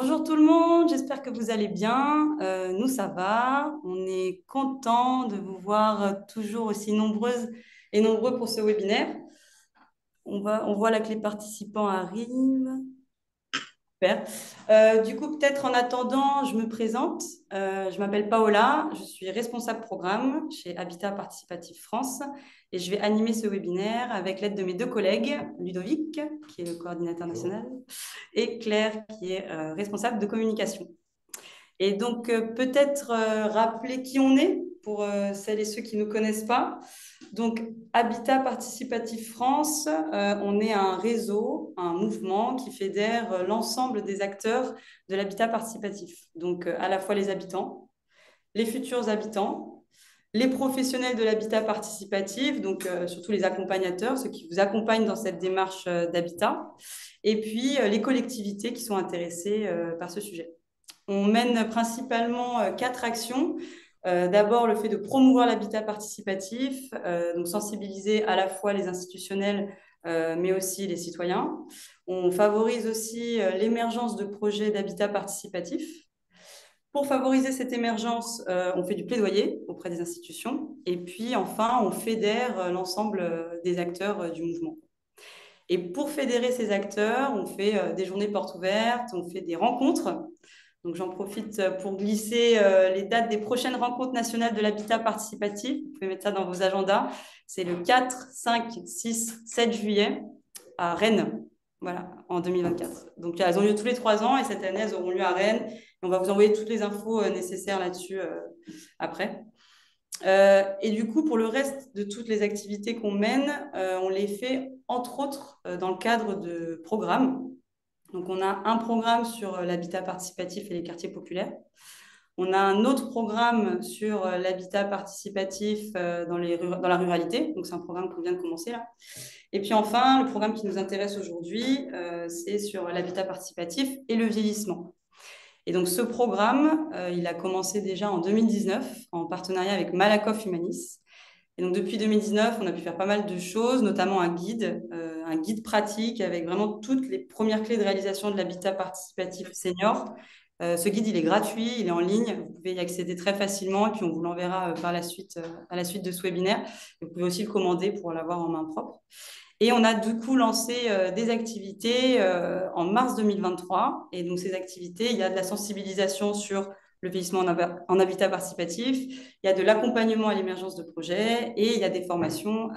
Bonjour tout le monde, j'espère que vous allez bien. Nous, ça va. On est content de vous voir toujours aussi nombreuses et nombreux pour ce webinaire. On voit là que les participants arrivent. Super. Du coup, peut-être en attendant, je me présente. Je m'appelle Paola, je suis responsable programme chez Habitat Participatif France et je vais animer ce webinaire avec l'aide de mes deux collègues, Ludovic, qui est le coordinateur national, et Claire, qui est responsable de communication. Et donc, peut-être rappeler qui on est pour celles et ceux qui ne nous connaissent pas. Donc, Habitat Participatif France, on est un réseau, un mouvement qui fédère l'ensemble des acteurs de l'habitat participatif. Donc, à la fois les habitants, les futurs habitants, les professionnels de l'habitat participatif, donc surtout les accompagnateurs, ceux qui vous accompagnent dans cette démarche d'habitat, et puis les collectivités qui sont intéressées par ce sujet. On mène principalement quatre actions. D'abord, le fait de promouvoir l'habitat participatif, donc sensibiliser à la fois les institutionnels, mais aussi les citoyens. On favorise aussi l'émergence de projets d'habitat participatif. Pour favoriser cette émergence, on fait du plaidoyer auprès des institutions. Et puis, enfin, on fédère l'ensemble des acteurs du mouvement. Et pour fédérer ces acteurs, on fait des journées portes ouvertes, on fait des rencontres. Donc, j'en profite pour glisser les dates des prochaines rencontres nationales de l'habitat participatif. Vous pouvez mettre ça dans vos agendas. C'est le 4, 5, 6, 7 juillet à Rennes, voilà, en 2024. Donc, elles ont lieu tous les 3 ans et cette année, elles auront lieu à Rennes. Et on va vous envoyer toutes les infos nécessaires là-dessus après. Et du coup, pour le reste de toutes les activités qu'on mène, on les fait entre autres dans le cadre de programmes. Donc, on a un programme sur l'habitat participatif et les quartiers populaires. On a un autre programme sur l'habitat participatif dans la ruralité. Donc, c'est un programme qu'on vient de commencer là. Et puis enfin, le programme qui nous intéresse aujourd'hui, c'est sur l'habitat participatif et le vieillissement. Et donc, ce programme, il a commencé déjà en 2019 en partenariat avec Malakoff Humanis. Et donc, depuis 2019, on a pu faire pas mal de choses, notamment un guide pratique avec vraiment toutes les premières clés de réalisation de l'habitat participatif senior. Ce guide, il est gratuit, il est en ligne, vous pouvez y accéder très facilement et puis on vous l'enverra par la suite, à la suite de ce webinaire. Vous pouvez aussi le commander pour l'avoir en main propre. Et on a du coup lancé des activités en mars 2023. Et donc, ces activités, il y a de la sensibilisation sur le vieillissement en habitat participatif, il y a de l'accompagnement à l'émergence de projets et il y a des formations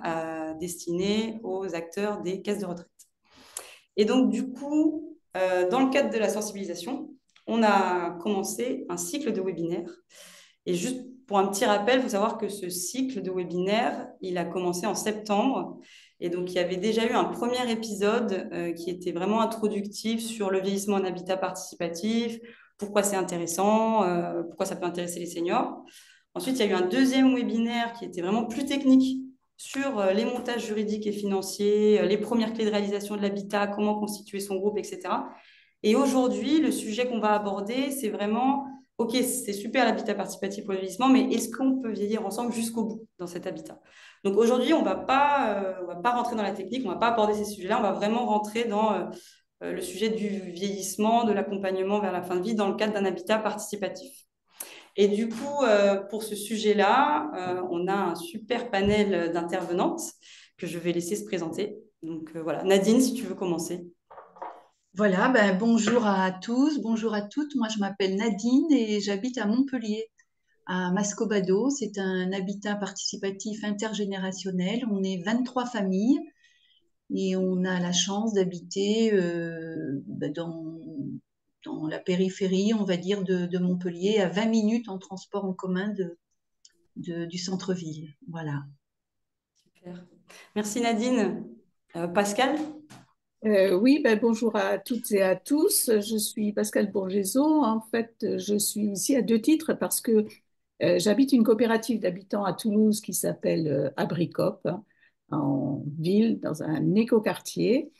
destinées aux acteurs des caisses de retraite. Et donc, du coup, dans le cadre de la sensibilisation, on a commencé un cycle de webinaires. Et juste pour un petit rappel, il faut savoir que ce cycle de webinaires, il a commencé en septembre. Et donc, il y avait déjà eu un premier épisode qui était vraiment introductif sur le vieillissement en habitat participatif, pourquoi c'est intéressant, pourquoi ça peut intéresser les seniors. Ensuite, il y a eu un deuxième webinaire qui était vraiment plus technique sur les montages juridiques et financiers, les premières clés de réalisation de l'habitat, comment constituer son groupe, etc. Et aujourd'hui, le sujet qu'on va aborder, c'est vraiment, OK, c'est super l'habitat participatif pour le vieillissement, mais est-ce qu'on peut vieillir ensemble jusqu'au bout dans cet habitat? Donc aujourd'hui, on va pas rentrer dans la technique, on va pas aborder ces sujets-là, on va vraiment rentrer dans le sujet du vieillissement, de l'accompagnement vers la fin de vie dans le cadre d'un habitat participatif. Et du coup, pour ce sujet-là, on a un super panel d'intervenantes que je vais laisser se présenter. Donc voilà, Nadine, si tu veux commencer. Voilà, ben, bonjour à tous, bonjour à toutes. Moi, je m'appelle Nadine et j'habite à Montpellier, à Mascobado. C'est un habitat participatif intergénérationnel. On est 23 familles et on a la chance d'habiter dans la périphérie, on va dire, de Montpellier, à 20 minutes en transport en commun du centre-ville. Voilà. Super. Merci Nadine. Pascal? Oui, ben, bonjour à toutes et à tous. Je suis Pascal Bourgezeau. En fait, je suis ici à deux titres parce que j'habite une coopérative d'habitants à Toulouse qui s'appelle Abricop, hein, en ville, dans un écoquartier.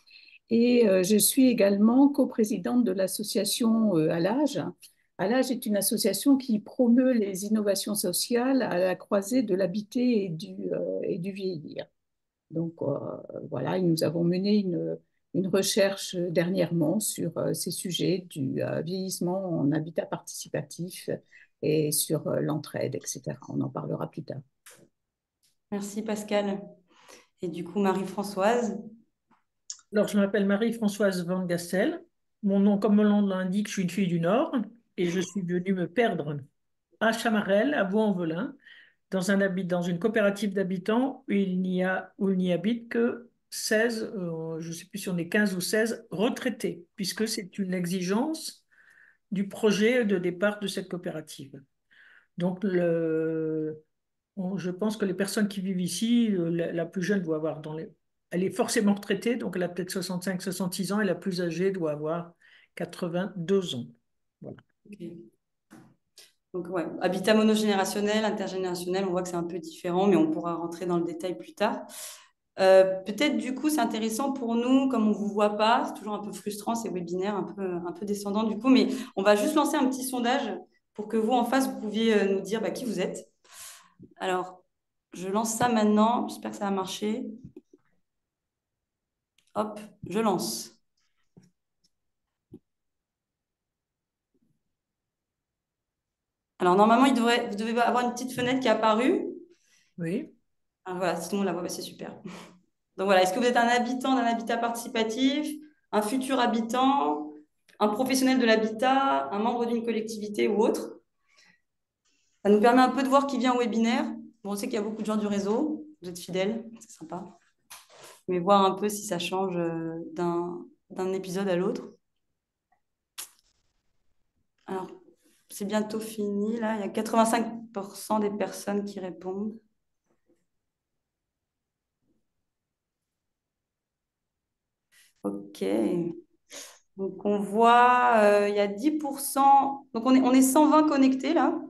Et je suis également coprésidente de l'association Alage. Alage est une association qui promeut les innovations sociales à la croisée de l'habiter et du vieillir. Donc voilà, nous avons mené une recherche dernièrement sur ces sujets du vieillissement en habitat participatif et sur l'entraide, etc. On en parlera plus tard. Merci Pascal. Et du coup, Marie-Françoise. Alors, je m'appelle Marie-Françoise Van Gastel. Mon nom, comme mon nom l'indique, je suis une fille du Nord et je suis venue me perdre à Chamarel, à Vaux-en-Velin, dans une coopérative d'habitants où il n'y habite que 16, je ne sais plus si on est 15 ou 16 retraités, puisque c'est une exigence du projet de départ de cette coopérative. Donc, je pense que les personnes qui vivent ici, la plus jeune doit avoir elle est forcément retraitée, donc elle a peut-être 65, 66 ans, et la plus âgée doit avoir 82 ans. Voilà. Okay. Donc, ouais, habitat monogénérationnel, intergénérationnel, on voit que c'est un peu différent, mais on pourra rentrer dans le détail plus tard. Peut-être du coup, c'est intéressant pour nous, comme on ne vous voit pas, c'est toujours un peu frustrant ces webinaires, un peu descendants du coup, mais on va juste lancer un petit sondage pour que vous, en face, vous pouviez nous dire qui vous êtes. Alors, je lance ça maintenant, j'espère que ça va marcher. Hop, je lance. Alors, normalement, vous devez avoir une petite fenêtre qui est apparue. Oui. Ah, voilà, si tout le monde la voit, c'est super. Donc voilà, est-ce que vous êtes un habitant d'un habitat participatif, un futur habitant, un professionnel de l'habitat, un membre d'une collectivité ou autre? Ça nous permet un peu de voir qui vient au webinaire. Bon, on sait qu'il y a beaucoup de gens du réseau, vous êtes fidèles, c'est sympa. Mais voir un peu si ça change d'un épisode à l'autre. Alors, c'est bientôt fini, là. Il y a 85% des personnes qui répondent. Ok. Donc, on voit, il y a 10%. Donc, on est 120 connectés, là.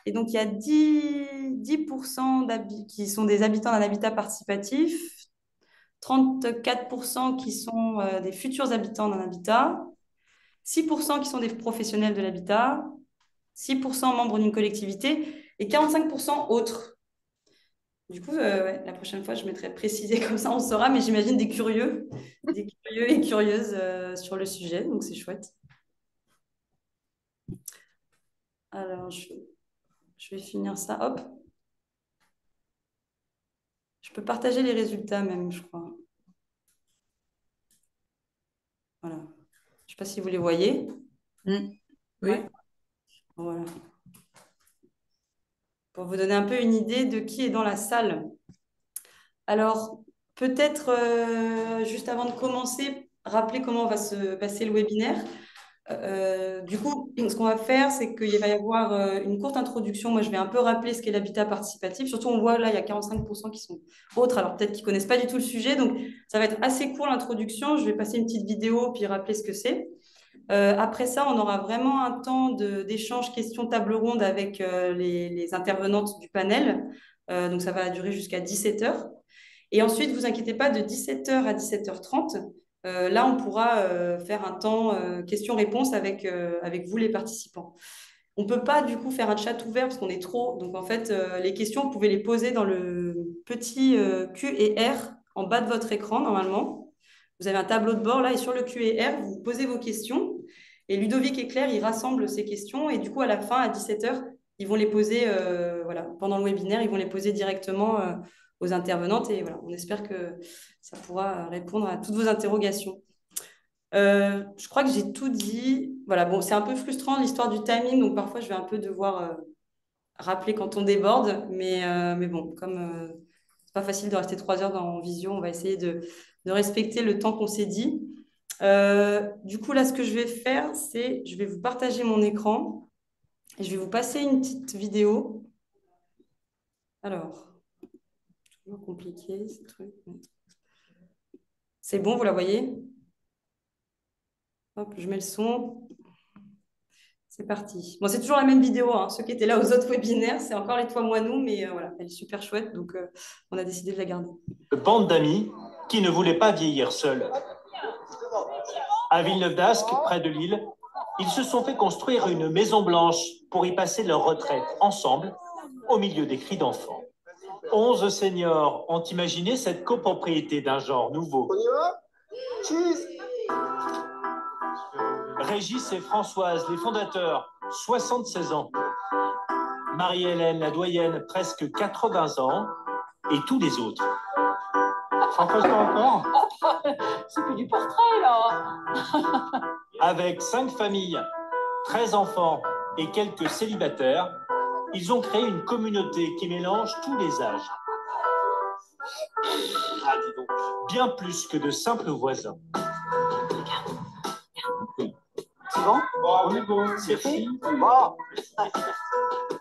Et donc, il y a 10% qui sont des habitants d'un habitat participatif, 34% qui sont des futurs habitants d'un habitat, 6% qui sont des professionnels de l'habitat, 6% membres d'une collectivité et 45% autres. Du coup, ouais, la prochaine fois, je mettrai précisé comme ça, on saura, mais j'imagine des curieux et curieuses sur le sujet, donc c'est chouette. Alors, je vais finir ça, hop. Je peux partager les résultats même, je crois. Voilà. Je ne sais pas si vous les voyez. Oui. Ouais. Voilà. Pour vous donner un peu une idée de qui est dans la salle. Alors, peut-être, juste avant de commencer, rappeler comment va se passer le webinaire. Du coup, ce qu'on va faire, c'est qu'il va y avoir une courte introduction. Moi, je vais un peu rappeler ce qu'est l'habitat participatif. Surtout, on voit là, il y a 45% qui sont autres, alors peut-être qu'ils ne connaissent pas du tout le sujet. Donc, ça va être assez court l'introduction. Je vais passer une petite vidéo, puis rappeler ce que c'est. Après ça, on aura vraiment un temps d'échange, questions, table ronde avec les intervenantes du panel. Donc, ça va durer jusqu'à 17 heures. Et ensuite, vous inquiétez pas, de 17 heures à 17h30, là, on pourra faire un temps questions-réponses avec vous, les participants. On ne peut pas, du coup, faire un chat ouvert parce qu'on est trop. Donc, en fait, les questions, vous pouvez les poser dans le petit Q et R en bas de votre écran, normalement. Vous avez un tableau de bord, là, et sur le Q et R, vous posez vos questions. Et Ludovic et Claire, ils rassemblent ces questions. Et du coup, à la fin, à 17 heures, ils vont les poser, voilà, pendant le webinaire, ils vont les poser directement aux intervenantes. Et voilà, on espère que ça pourra répondre à toutes vos interrogations. Je crois que j'ai tout dit. Voilà, bon, c'est un peu frustrant l'histoire du timing, donc parfois je vais un peu devoir rappeler quand on déborde, mais bon, comme c'est pas facile de rester 3 heures en visio, on va essayer de respecter le temps qu'on s'est dit. Du coup, là, ce que je vais faire, c'est je vais vous partager mon écran et je vais vous passer une petite vidéo. Alors, toujours compliqué ce truc. C'est bon, vous la voyez? Hop, je mets le son. C'est parti. Bon, c'est toujours la même vidéo, hein. Ceux qui étaient là aux autres webinaires, c'est encore les Toi, moi, nous, mais voilà, elle est super chouette, donc on a décidé de la garder. Bande d'amis qui ne voulaient pas vieillir seuls. À Villeneuve d'Ascq, près de Lille, ils se sont fait construire une maison blanche pour y passer leur retraite ensemble, au milieu des cris d'enfants. 11 seniors ont imaginé cette copropriété d'un genre nouveau. Régis et Françoise, les fondateurs, 76 ans. Marie-Hélène, la doyenne, presque 80 ans. Et tous les autres. Ça passe pas encore. C'est plus du portrait, là. Avec 5 familles, 13 enfants et quelques célibataires, ils ont créé une communauté qui mélange tous les âges. Ah, dis donc. Bien plus que de simples voisins. C'est bon? On est bon. C'est fait. Bon.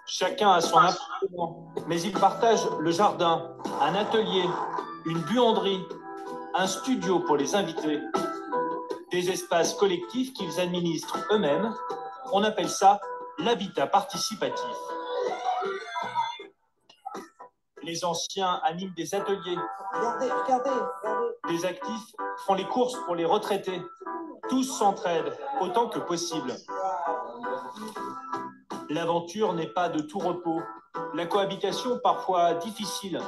Chacun a son appartement, mais ils partagent le jardin, un atelier, une buanderie, un studio pour les invités, des espaces collectifs qu'ils administrent eux-mêmes. On appelle ça l'habitat participatif. Les anciens animent des ateliers. Regardez. Les actifs font les courses pour les retraités. Tous s'entraident autant que possible. L'aventure n'est pas de tout repos. La cohabitation parfois difficile.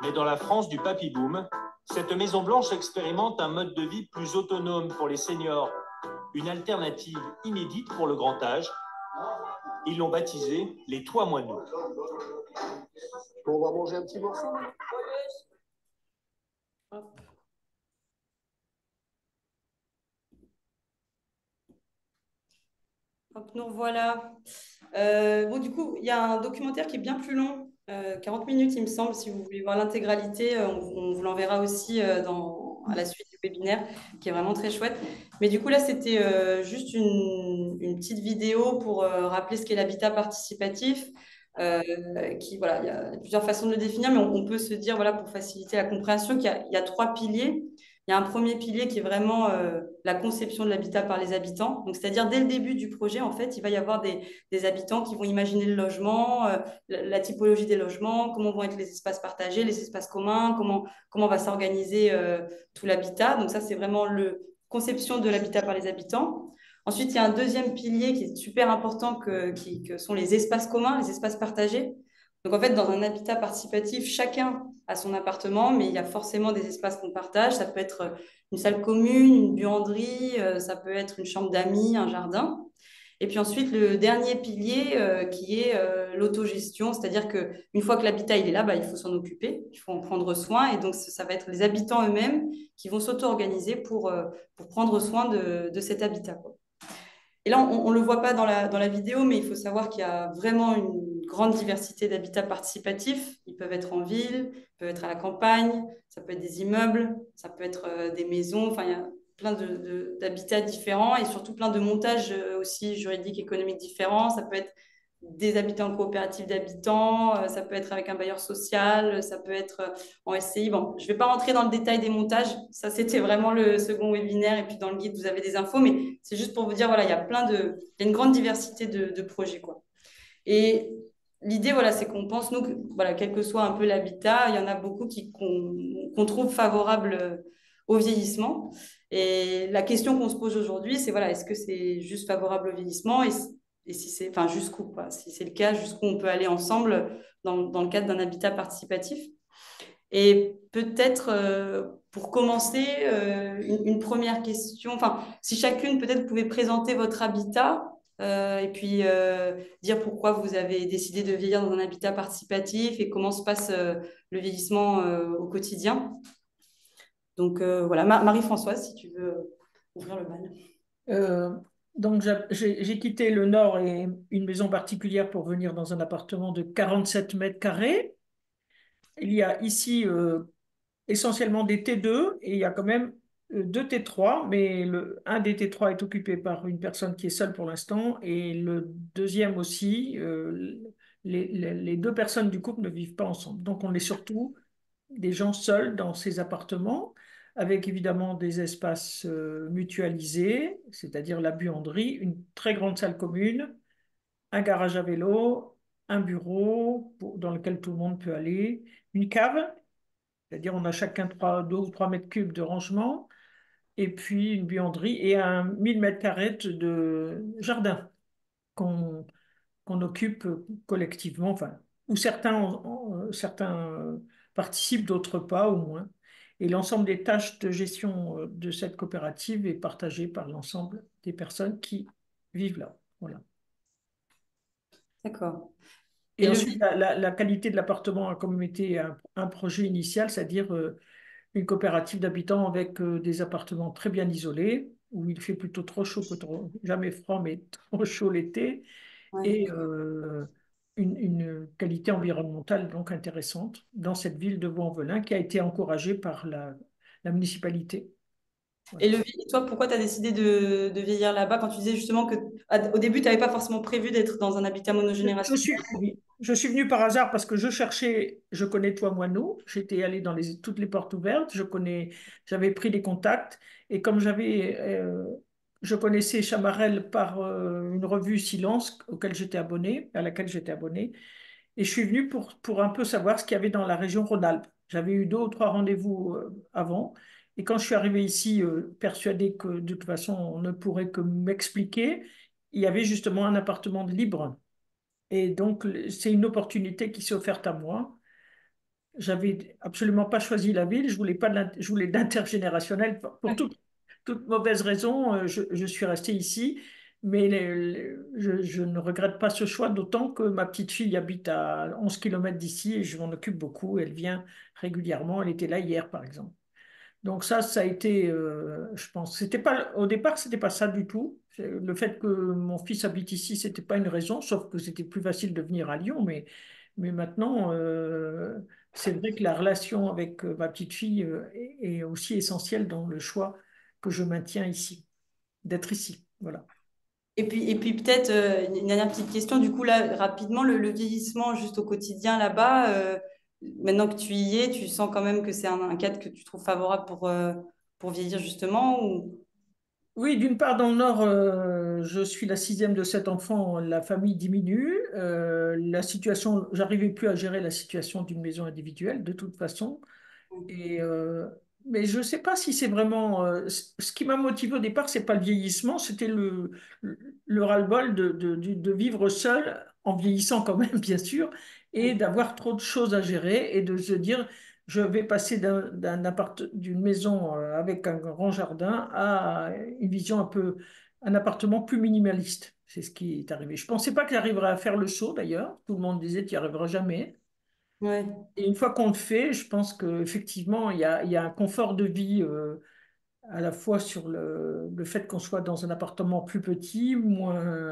Mais dans la France du papy-boom, cette Maison Blanche expérimente un mode de vie plus autonome pour les seniors. Une alternative inédite pour le grand âge. Ils l'ont baptisé les Toits Moineaux. On va manger un petit morceau. Hop. Hop, nous voilà. Bon, du coup, il y a un documentaire qui est bien plus long, 40 minutes, il me semble. Si vous voulez voir l'intégralité, on vous l'enverra aussi à la suite du webinaire, qui est vraiment très chouette. Mais du coup, là, c'était juste une petite vidéo pour rappeler ce qu'est l'habitat participatif. Voilà, il y a plusieurs façons de le définir, mais on peut se dire, voilà, pour faciliter la compréhension, il y a 3 piliers. Il y a un premier pilier qui est vraiment la conception de l'habitat par les habitants. Donc, c'est-à-dire, dès le début du projet, en fait, il va y avoir des habitants qui vont imaginer le logement, la typologie des logements, comment vont être les espaces partagés, les espaces communs, comment va s'organiser tout l'habitat. Donc, ça, c'est vraiment la conception de l'habitat par les habitants. Ensuite, il y a un deuxième pilier qui est super important, que sont les espaces communs, les espaces partagés. Donc, en fait, dans un habitat participatif, chacun a son appartement, mais il y a forcément des espaces qu'on partage. Ça peut être une salle commune, une buanderie, ça peut être une chambre d'amis, un jardin. Et puis ensuite, le dernier pilier qui est l'autogestion, c'est-à-dire qu'une fois que l'habitat il est là, bah, il faut s'en occuper, il faut en prendre soin. Et donc, ça va être les habitants eux-mêmes qui vont s'auto-organiser pour prendre soin de cet habitat, quoi. Et là, on ne le voit pas dans la vidéo, mais il faut savoir qu'il y a vraiment une grande diversité d'habitats participatifs. Ils peuvent être en ville, ils peuvent être à la campagne, ça peut être des immeubles, ça peut être des maisons. Enfin, il y a plein d'habitats différents et surtout plein de montages aussi juridiques, économiques différents. Ça peut être des habitants coopératifs d'habitants, ça peut être avec un bailleur social, ça peut être en SCI. Bon, je ne vais pas rentrer dans le détail des montages, ça c'était vraiment le second webinaire et puis dans le guide vous avez des infos, mais c'est juste pour vous dire, voilà, il y a une grande diversité de projets, quoi. Et l'idée, voilà, c'est qu'on pense, nous, que, voilà, quel que soit un peu l'habitat, il y en a beaucoup qu'on trouve favorables au vieillissement. Et la question qu'on se pose aujourd'hui, c'est, voilà, est-ce que c'est juste favorable au vieillissement et si c'est, enfin, jusqu'où, quoi. Si c'est le cas, jusqu'où on peut aller ensemble dans le cadre d'un habitat participatif. Et peut-être, pour commencer, une première question, enfin, si chacune, peut-être, vous pouvez présenter votre habitat et puis dire pourquoi vous avez décidé de vieillir dans un habitat participatif et comment se passe le vieillissement au quotidien. Donc, voilà, Marie-Françoise, si tu veux ouvrir le bal. Donc, j'ai quitté le Nord et une maison particulière pour venir dans un appartement de 47 mètres carrés. Il y a ici essentiellement des T2 et il y a quand même 2 T3, mais un des T3 est occupé par une personne qui est seule pour l'instant et le deuxième aussi. Les 2 personnes du couple ne vivent pas ensemble. Donc, on est surtout des gens seuls dans ces appartements, avec évidemment des espaces mutualisés, c'est-à-dire la buanderie, une très grande salle commune, un garage à vélo, un bureau dans lequel tout le monde peut aller, une cave, c'est-à-dire on a chacun 2 ou 3 mètres cubes de rangement, et puis une buanderie et un 1000 mètres carrés de jardin qu'on qu'on occupe collectivement, enfin, où certains participent, d'autres pas, au moins. Et l'ensemble des tâches de gestion de cette coopérative est partagé par l'ensemble des personnes qui vivent là. Voilà. D'accord. Et Et le ensuite, la qualité de l'appartement a comme été un projet initial, c'est-à-dire une coopérative d'habitants avec des appartements très bien isolés, où il fait plutôt trop chaud que trop, jamais froid, mais trop chaud l'été, ouais. et une qualité environnementale donc intéressante dans cette ville de Vaux-en-Velin qui a été encouragée par la municipalité. Et Voilà. toi, pourquoi tu as décidé de vieillir là-bas quand tu disais justement que au début, tu n'avais pas forcément prévu d'être dans un habitat monogénérationnel? Oui, je suis venu par hasard parce que je connais Tois-Moineau, j'étais allé dans toutes les portes ouvertes, j'avais pris des contacts et comme je connaissais Chamarel par une revue Silence à laquelle j'étais abonné, et je suis venu pour un peu savoir ce qu'il y avait dans la région Rhône-Alpes. J'avais eu 2 ou 3 rendez-vous avant. Et quand je suis arrivé ici, persuadé que de toute façon, on ne pourrait que m'expliquer, il y avait justement un appartement de libre. Et donc, c'est une opportunité qui s'est offerte à moi. J'avais absolument pas choisi la ville, je voulais pas je voulais d'intergénérationnel pour toute mauvaise raison, je suis resté ici, mais je ne regrette pas ce choix, d'autant que ma petite fille habite à 11 kilomètres d'ici et je m'en occupe beaucoup, elle vient régulièrement, elle était là hier par exemple. Donc ça a été, je pense, c'était pas, au départ, c'était pas ça du tout. Le fait que mon fils habite ici, c'était pas une raison, sauf que c'était plus facile de venir à Lyon. Mais maintenant, c'est vrai que la relation avec ma petite fille est aussi essentielle dans le choix que je maintiens ici, d'être ici. Voilà. Et puis peut-être une dernière petite question, du coup, là, rapidement, le vieillissement juste au quotidien là-bas, maintenant que tu y es, tu sens quand même que c'est un cadre que tu trouves favorable pour vieillir justement ou... Oui, d'une part, dans le Nord, je suis la sixième de 7 enfants, la famille diminue. La situation, j'arrivais plus à gérer la situation d'une maison individuelle de toute façon. Et, mais je ne sais pas si c'est vraiment. Ce qui m'a motivé au départ, c'est pas le vieillissement, c'était le ras-le-bol de vivre seul, en vieillissant quand même, bien sûr, et d'avoir trop de choses à gérer et de se dire, je vais passer d'une maison avec un grand jardin à une vision un appartement plus minimaliste. C'est ce qui est arrivé. Je ne pensais pas que j'arriverais à faire le saut d'ailleurs. Tout le monde disait, tu n'y arriveras jamais. Ouais, Et une fois qu'on le fait, je pense qu'effectivement, il y a un confort de vie à la fois sur le fait qu'on soit dans un appartement plus petit,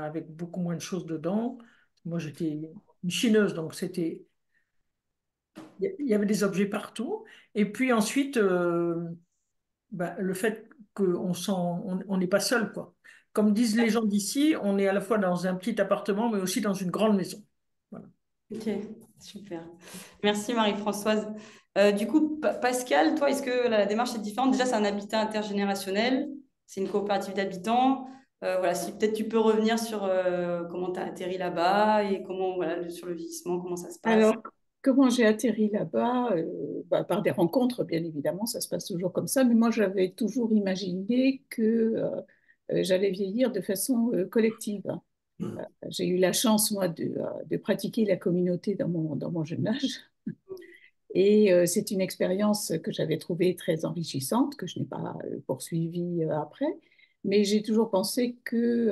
avec beaucoup moins de choses dedans. Moi, j'étais une chineuse, donc il y avait des objets partout. Et puis ensuite, le fait on n'est pas seul, quoi. Comme disent les gens d'ici, on est à la fois dans un petit appartement, mais aussi dans une grande maison. Voilà. ok, super. Merci Marie-Françoise. Du coup, Pascal, toi, est-ce que la démarche est différente? Déjà, c'est un habitat intergénérationnel, c'est une coopérative d'habitants. Voilà, si peut-être tu peux revenir sur comment tu as atterri là-bas et comment, voilà, sur le vieillissement, comment ça se passe. Alors, comment j'ai atterri là-bas? Par des rencontres, bien évidemment, ça se passe toujours comme ça, mais moi, j'avais toujours imaginé que j'allais vieillir de façon collective. J'ai eu la chance, moi, de pratiquer la communauté dans mon jeune âge. Et c'est une expérience que j'avais trouvée très enrichissante, que je n'ai pas poursuivie après. Mais j'ai toujours pensé que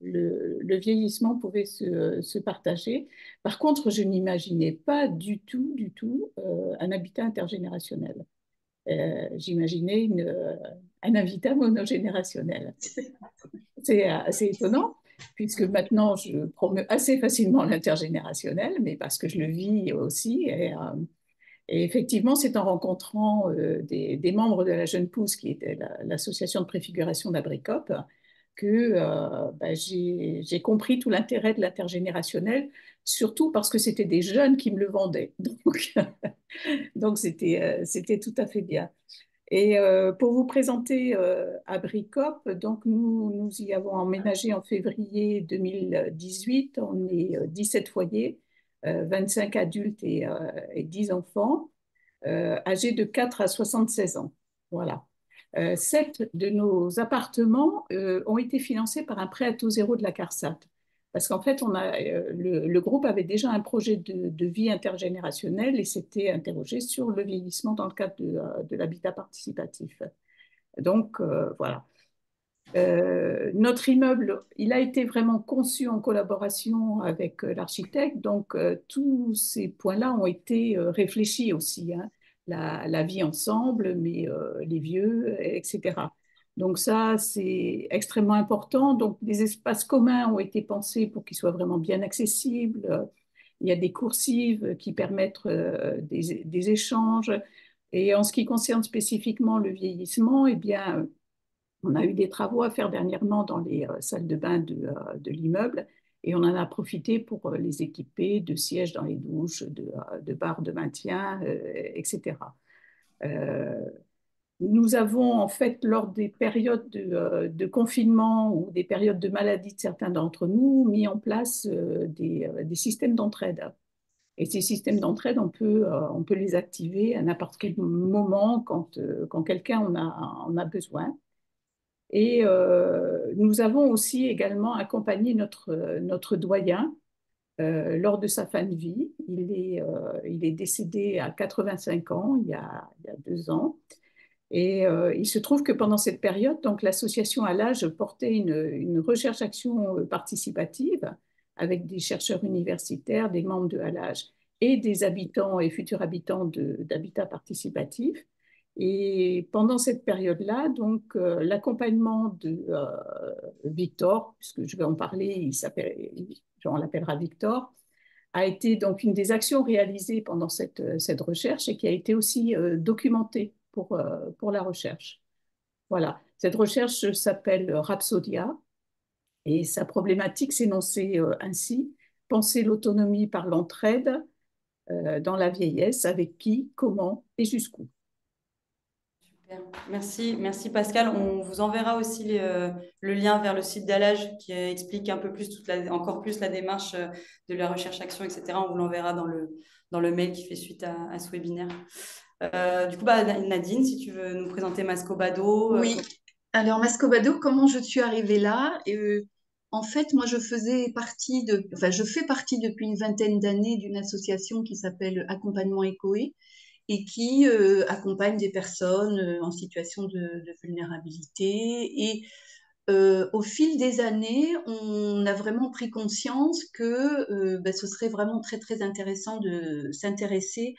le vieillissement pouvait se partager. Par contre, je n'imaginais pas du tout un habitat intergénérationnel. J'imaginais un habitat monogénérationnel. C'est assez étonnant, puisque maintenant, je promeux assez facilement l'intergénérationnel, mais parce que je le vis aussi. Et effectivement, c'est en rencontrant des membres de la Jeune Pousse, qui était l'association de préfiguration d'Abricop, que j'ai compris tout l'intérêt de l'intergénérationnel, surtout parce que c'était des jeunes qui me le vendaient. Donc c'était tout à fait bien. Et pour vous présenter Abricop, donc nous y avons emménagé en février 2018. On est 17 foyers, 25 adultes et 10 enfants, âgés de 4 à 76 ans. Voilà. 7 de nos appartements ont été financés par un prêt à taux zéro de la CARSAT. Parce qu'en fait, le groupe avait déjà un projet de vie intergénérationnelle et s'était interrogé sur le vieillissement dans le cadre de l'habitat participatif. Donc, voilà. Notre immeuble, il a été vraiment conçu en collaboration avec l'architecte, donc tous ces points-là ont été réfléchis aussi, hein. La vie ensemble, mais les vieux, etc. Donc ça, c'est extrêmement important. Donc des espaces communs ont été pensés pour qu'ils soient vraiment bien accessibles. Il y a des coursives qui permettent des échanges. Et en ce qui concerne spécifiquement le vieillissement, eh bien, on a eu des travaux à faire dernièrement dans les salles de bain de l'immeuble et on en a profité pour les équiper de sièges dans les douches, de barres de maintien, etc. Euh, Nous avons en fait, lors des périodes de confinement ou des périodes de maladie de certains d'entre nous, mis en place des systèmes d'entraide. Et ces systèmes d'entraide, on peut les activer à n'importe quel moment quand quelqu'un en a besoin. Et nous avons aussi également accompagné notre doyen lors de sa fin de vie. Il est décédé à 85 ans, il y a 2 ans. Et il se trouve que pendant cette période, donc l'association à l'âge portait une recherche-action participative avec des chercheurs universitaires, des membres de à l'âge et des habitants et futurs habitants d'habitat participatif. Et pendant cette période-là, donc l'accompagnement de Victor, puisque je vais en parler, on l'appellera Victor, a été donc une des actions réalisées pendant cette recherche et qui a été aussi documentée pour la recherche. Voilà. Cette recherche s'appelle Rhapsodia et sa problématique s'énonçait ainsi: penser l'autonomie par l'entraide dans la vieillesse, avec qui, comment et jusqu'où. Super. Merci Pascal. On vous enverra aussi le lien vers le site d'Alage qui explique un peu plus encore plus la démarche de la recherche-action, etc. On vous l'enverra dans le mail qui fait suite à ce webinaire. Du coup, Nadine, si tu veux nous présenter Mascobado. Oui, alors Mascobado, comment je suis arrivée là? En fait, moi, je fais partie depuis une vingtaine d'années d'une association qui s'appelle Accompagnement Ecoé et qui accompagne des personnes en situation de vulnérabilité. Et au fil des années, on a vraiment pris conscience que ce serait vraiment très, très intéressant de s'intéresser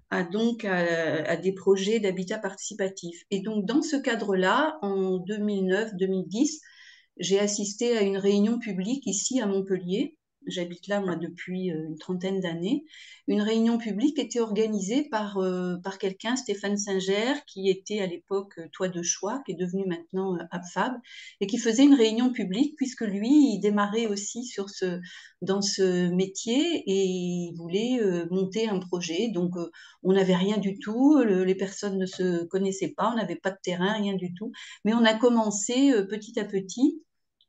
à des projets d'habitat participatif. Et donc, dans ce cadre-là, en 2009-2010, j'ai assisté à une réunion publique ici à Montpellier. J'habite là, moi, depuis une trentaine d'années. Une réunion publique était organisée par quelqu'un, Stéphane Singer, qui était à l'époque Toit de Choix, qui est devenu maintenant ABFAB, et qui faisait une réunion publique, puisque lui, il démarrait aussi dans ce métier et il voulait monter un projet. Donc, on n'avait rien du tout, les personnes ne se connaissaient pas, on n'avait pas de terrain, rien du tout. Mais on a commencé petit à petit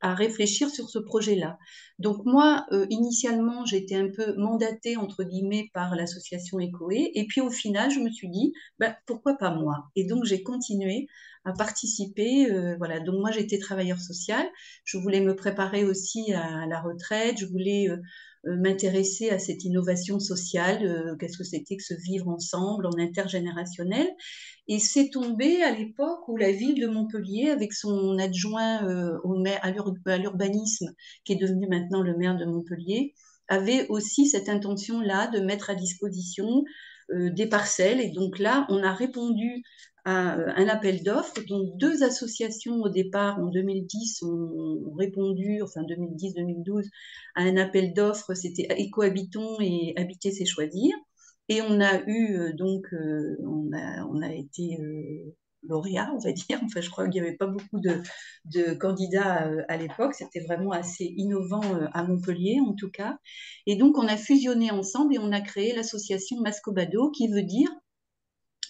à réfléchir sur ce projet-là. Donc moi, initialement, j'étais un peu mandatée, entre guillemets, par l'association Ecoé. Et puis au final, je me suis dit, pourquoi pas moi? Et donc j'ai continué à participer. Voilà. Donc moi, j'étais travailleur social. Je voulais me préparer aussi à la retraite. Je voulais m'intéresser à cette innovation sociale. Qu'est-ce que c'était que se vivre ensemble, en intergénérationnel? Et c'est tombé à l'époque où la ville de Montpellier, avec son adjoint à l'urbanisme, qui est devenu maintenant le maire de Montpellier, avait aussi cette intention-là de mettre à disposition des parcelles. Et donc là, on a répondu à un appel d'offres. Donc 2 associations au départ, en 2010, ont répondu, enfin 2010-2012, à un appel d'offres. C'était Écohabitons et Habiter, c'est choisir. Et on a eu, on a été lauréat, on va dire. Enfin, je crois qu'il n'y avait pas beaucoup de candidats à l'époque. C'était vraiment assez innovant à Montpellier, en tout cas. Et donc, on a fusionné ensemble et on a créé l'association Mascobado, qui veut dire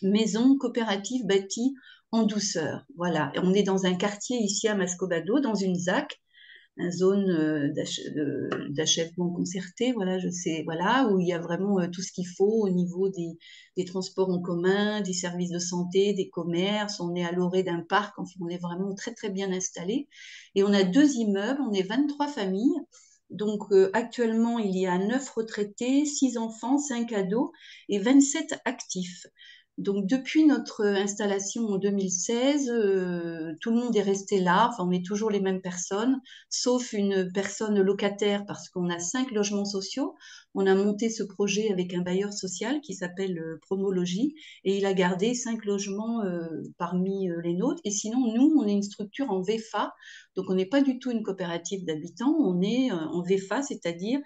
Maison coopérative bâtie en douceur. Voilà. Et on est dans un quartier ici à Mascobado, dans une ZAC, une zone d'achèvement concerté, voilà, je sais, voilà, où il y a vraiment tout ce qu'il faut au niveau des transports en commun, des services de santé, des commerces. On est à l'orée d'un parc, enfin, on est vraiment très très bien installé. Et on a 2 immeubles, on est 23 familles. Donc actuellement, il y a 9 retraités, 6 enfants, 5 ados et 27 actifs. Donc depuis notre installation en 2016, tout le monde est resté là, enfin on est toujours les mêmes personnes, sauf une personne locataire parce qu'on a 5 logements sociaux. On a monté ce projet avec un bailleur social qui s'appelle Promologie et il a gardé 5 logements parmi les nôtres. Et sinon, nous, on est une structure en VFA, donc on n'est pas du tout une coopérative d'habitants, on est en VFA, c'est-à-dire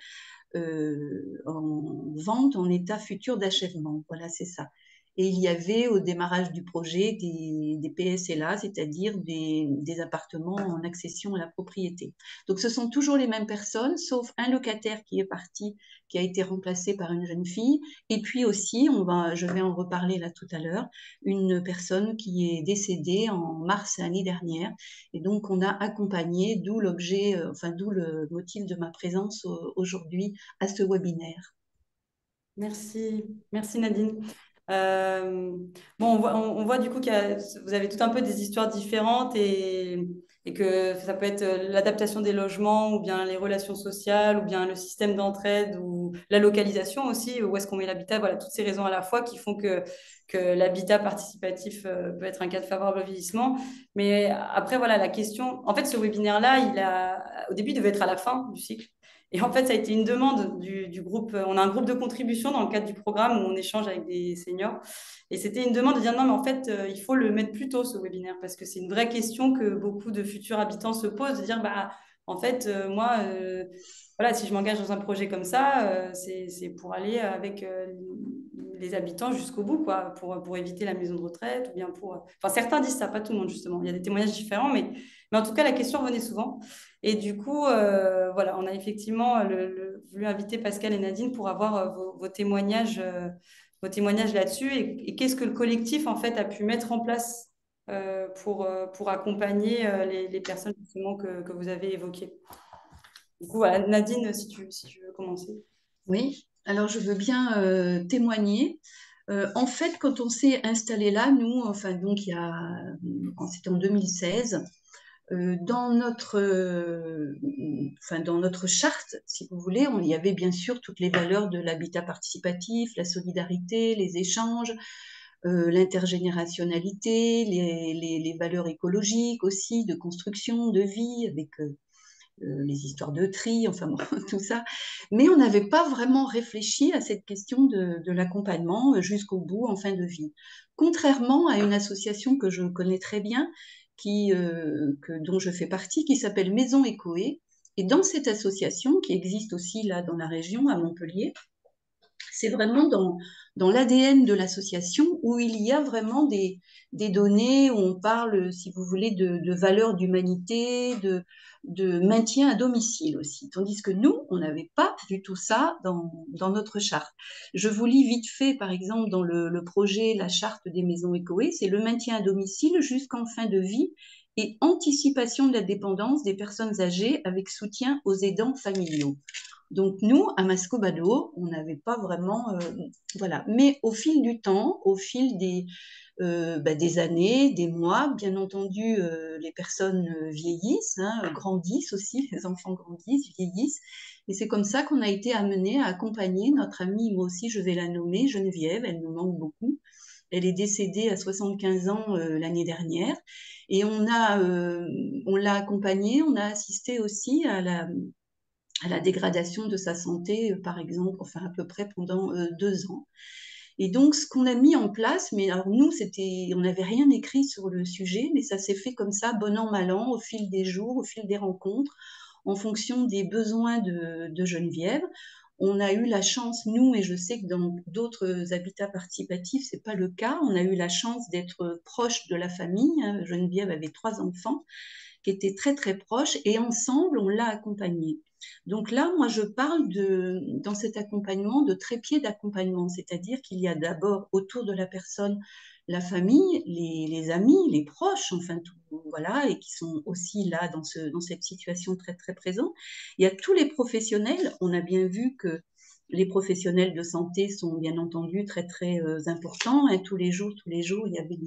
en vente en état futur d'achèvement. Voilà, c'est ça. Et il y avait au démarrage du projet des PSLA, c'est-à-dire des appartements en accession à la propriété. Donc ce sont toujours les mêmes personnes, sauf un locataire qui est parti, qui a été remplacé par une jeune fille. Et puis aussi, je vais en reparler là tout à l'heure, une personne qui est décédée en mars l'année dernière. Et donc on a accompagné, d'où d'où le motif de ma présence aujourd'hui à ce webinaire. Merci, merci Nadine. Bon, on voit du coup vous avez tout un peu des histoires différentes et que ça peut être l'adaptation des logements ou bien les relations sociales ou bien le système d'entraide ou la localisation aussi, où est-ce qu'on met l'habitat. Voilà, toutes ces raisons à la fois qui font que l'habitat participatif peut être un cadre favorable au vieillissement. Mais après, voilà, la question, en fait, ce webinaire-là, au début, il devait être à la fin du cycle. Et en fait, ça a été une demande du groupe. On a un groupe de contribution dans le cadre du programme où on échange avec des seniors. Et c'était une demande de dire non, mais en fait, il faut le mettre plus tôt, ce webinaire, parce que c'est une vraie question que beaucoup de futurs habitants se posent, de dire, bah, en fait, moi, voilà, si je m'engage dans un projet comme ça, c'est pour aller avec les habitants jusqu'au bout, quoi, pour éviter la maison de retraite, ou bien pour... Enfin, certains disent ça, pas tout le monde, justement. Il y a des témoignages différents, mais en tout cas, la question revenait souvent. Et du coup, voilà, on a effectivement voulu inviter Pascal et Nadine pour avoir vos témoignages, vos témoignages là-dessus et qu'est-ce que le collectif en fait a pu mettre en place pour accompagner les personnes justement que vous avez évoquées. Du coup, voilà, Nadine, si tu veux commencer. Oui, alors je veux bien témoigner. En fait, quand on s'est installé là, nous, enfin donc c'était en 2016. Dans dans notre charte, si vous voulez, il y avait bien sûr toutes les valeurs de l'habitat participatif, la solidarité, les échanges, l'intergénérationnalité, les valeurs écologiques aussi, de construction, de vie, avec les histoires de tri, enfin bon, tout ça. Mais on n'avait pas vraiment réfléchi à cette question de l'accompagnement jusqu'au bout en fin de vie. Contrairement à une association que je connais très bien, dont je fais partie, qui s'appelle Maison Écoé. Et dans cette association, qui existe aussi là dans la région, à Montpellier, c'est vraiment dans l'ADN de l'association où il y a vraiment des données, où on parle, si vous voulez, de valeurs d'humanité, de maintien à domicile aussi. Tandis que nous, on n'avait pas du tout ça dans notre charte. Je vous lis vite fait, par exemple, dans le projet, la charte des maisons Écoé, c'est le maintien à domicile jusqu'en fin de vie et anticipation de la dépendance des personnes âgées avec soutien aux aidants familiaux. Donc nous, à Mascobado, on n'avait pas vraiment... voilà. Mais au fil du temps, au fil des années, des mois, bien entendu, les personnes vieillissent, hein, grandissent aussi, les enfants grandissent, vieillissent. Et c'est comme ça qu'on a été amené à accompagner notre amie, moi aussi je vais la nommer, Geneviève, elle nous manque beaucoup. Elle est décédée à 75 ans l'année dernière. Et on l'a accompagnée, on a assisté aussi à la dégradation de sa santé, par exemple, enfin à peu près pendant 2 ans. Et donc, ce qu'on a mis en place, mais alors nous, on n'avait rien écrit sur le sujet, mais ça s'est fait comme ça, bon an, mal an, au fil des jours, au fil des rencontres, en fonction des besoins de Geneviève. On a eu la chance, nous, et je sais que dans d'autres habitats participatifs, c'est pas le cas, on a eu la chance d'être proche de la famille. Geneviève avait 3 enfants qui étaient très, très proches, et ensemble, on l'a accompagnée. Donc là, moi, je parle dans cet accompagnement de trépied d'accompagnement, c'est-à-dire qu'il y a d'abord autour de la personne la famille, les amis, les proches, enfin tout, voilà, et qui sont aussi là dans cette situation très très présente. Il y a tous les professionnels. On a bien vu que les professionnels de santé sont bien entendu très très importants. Hein. Tous les jours, il y avait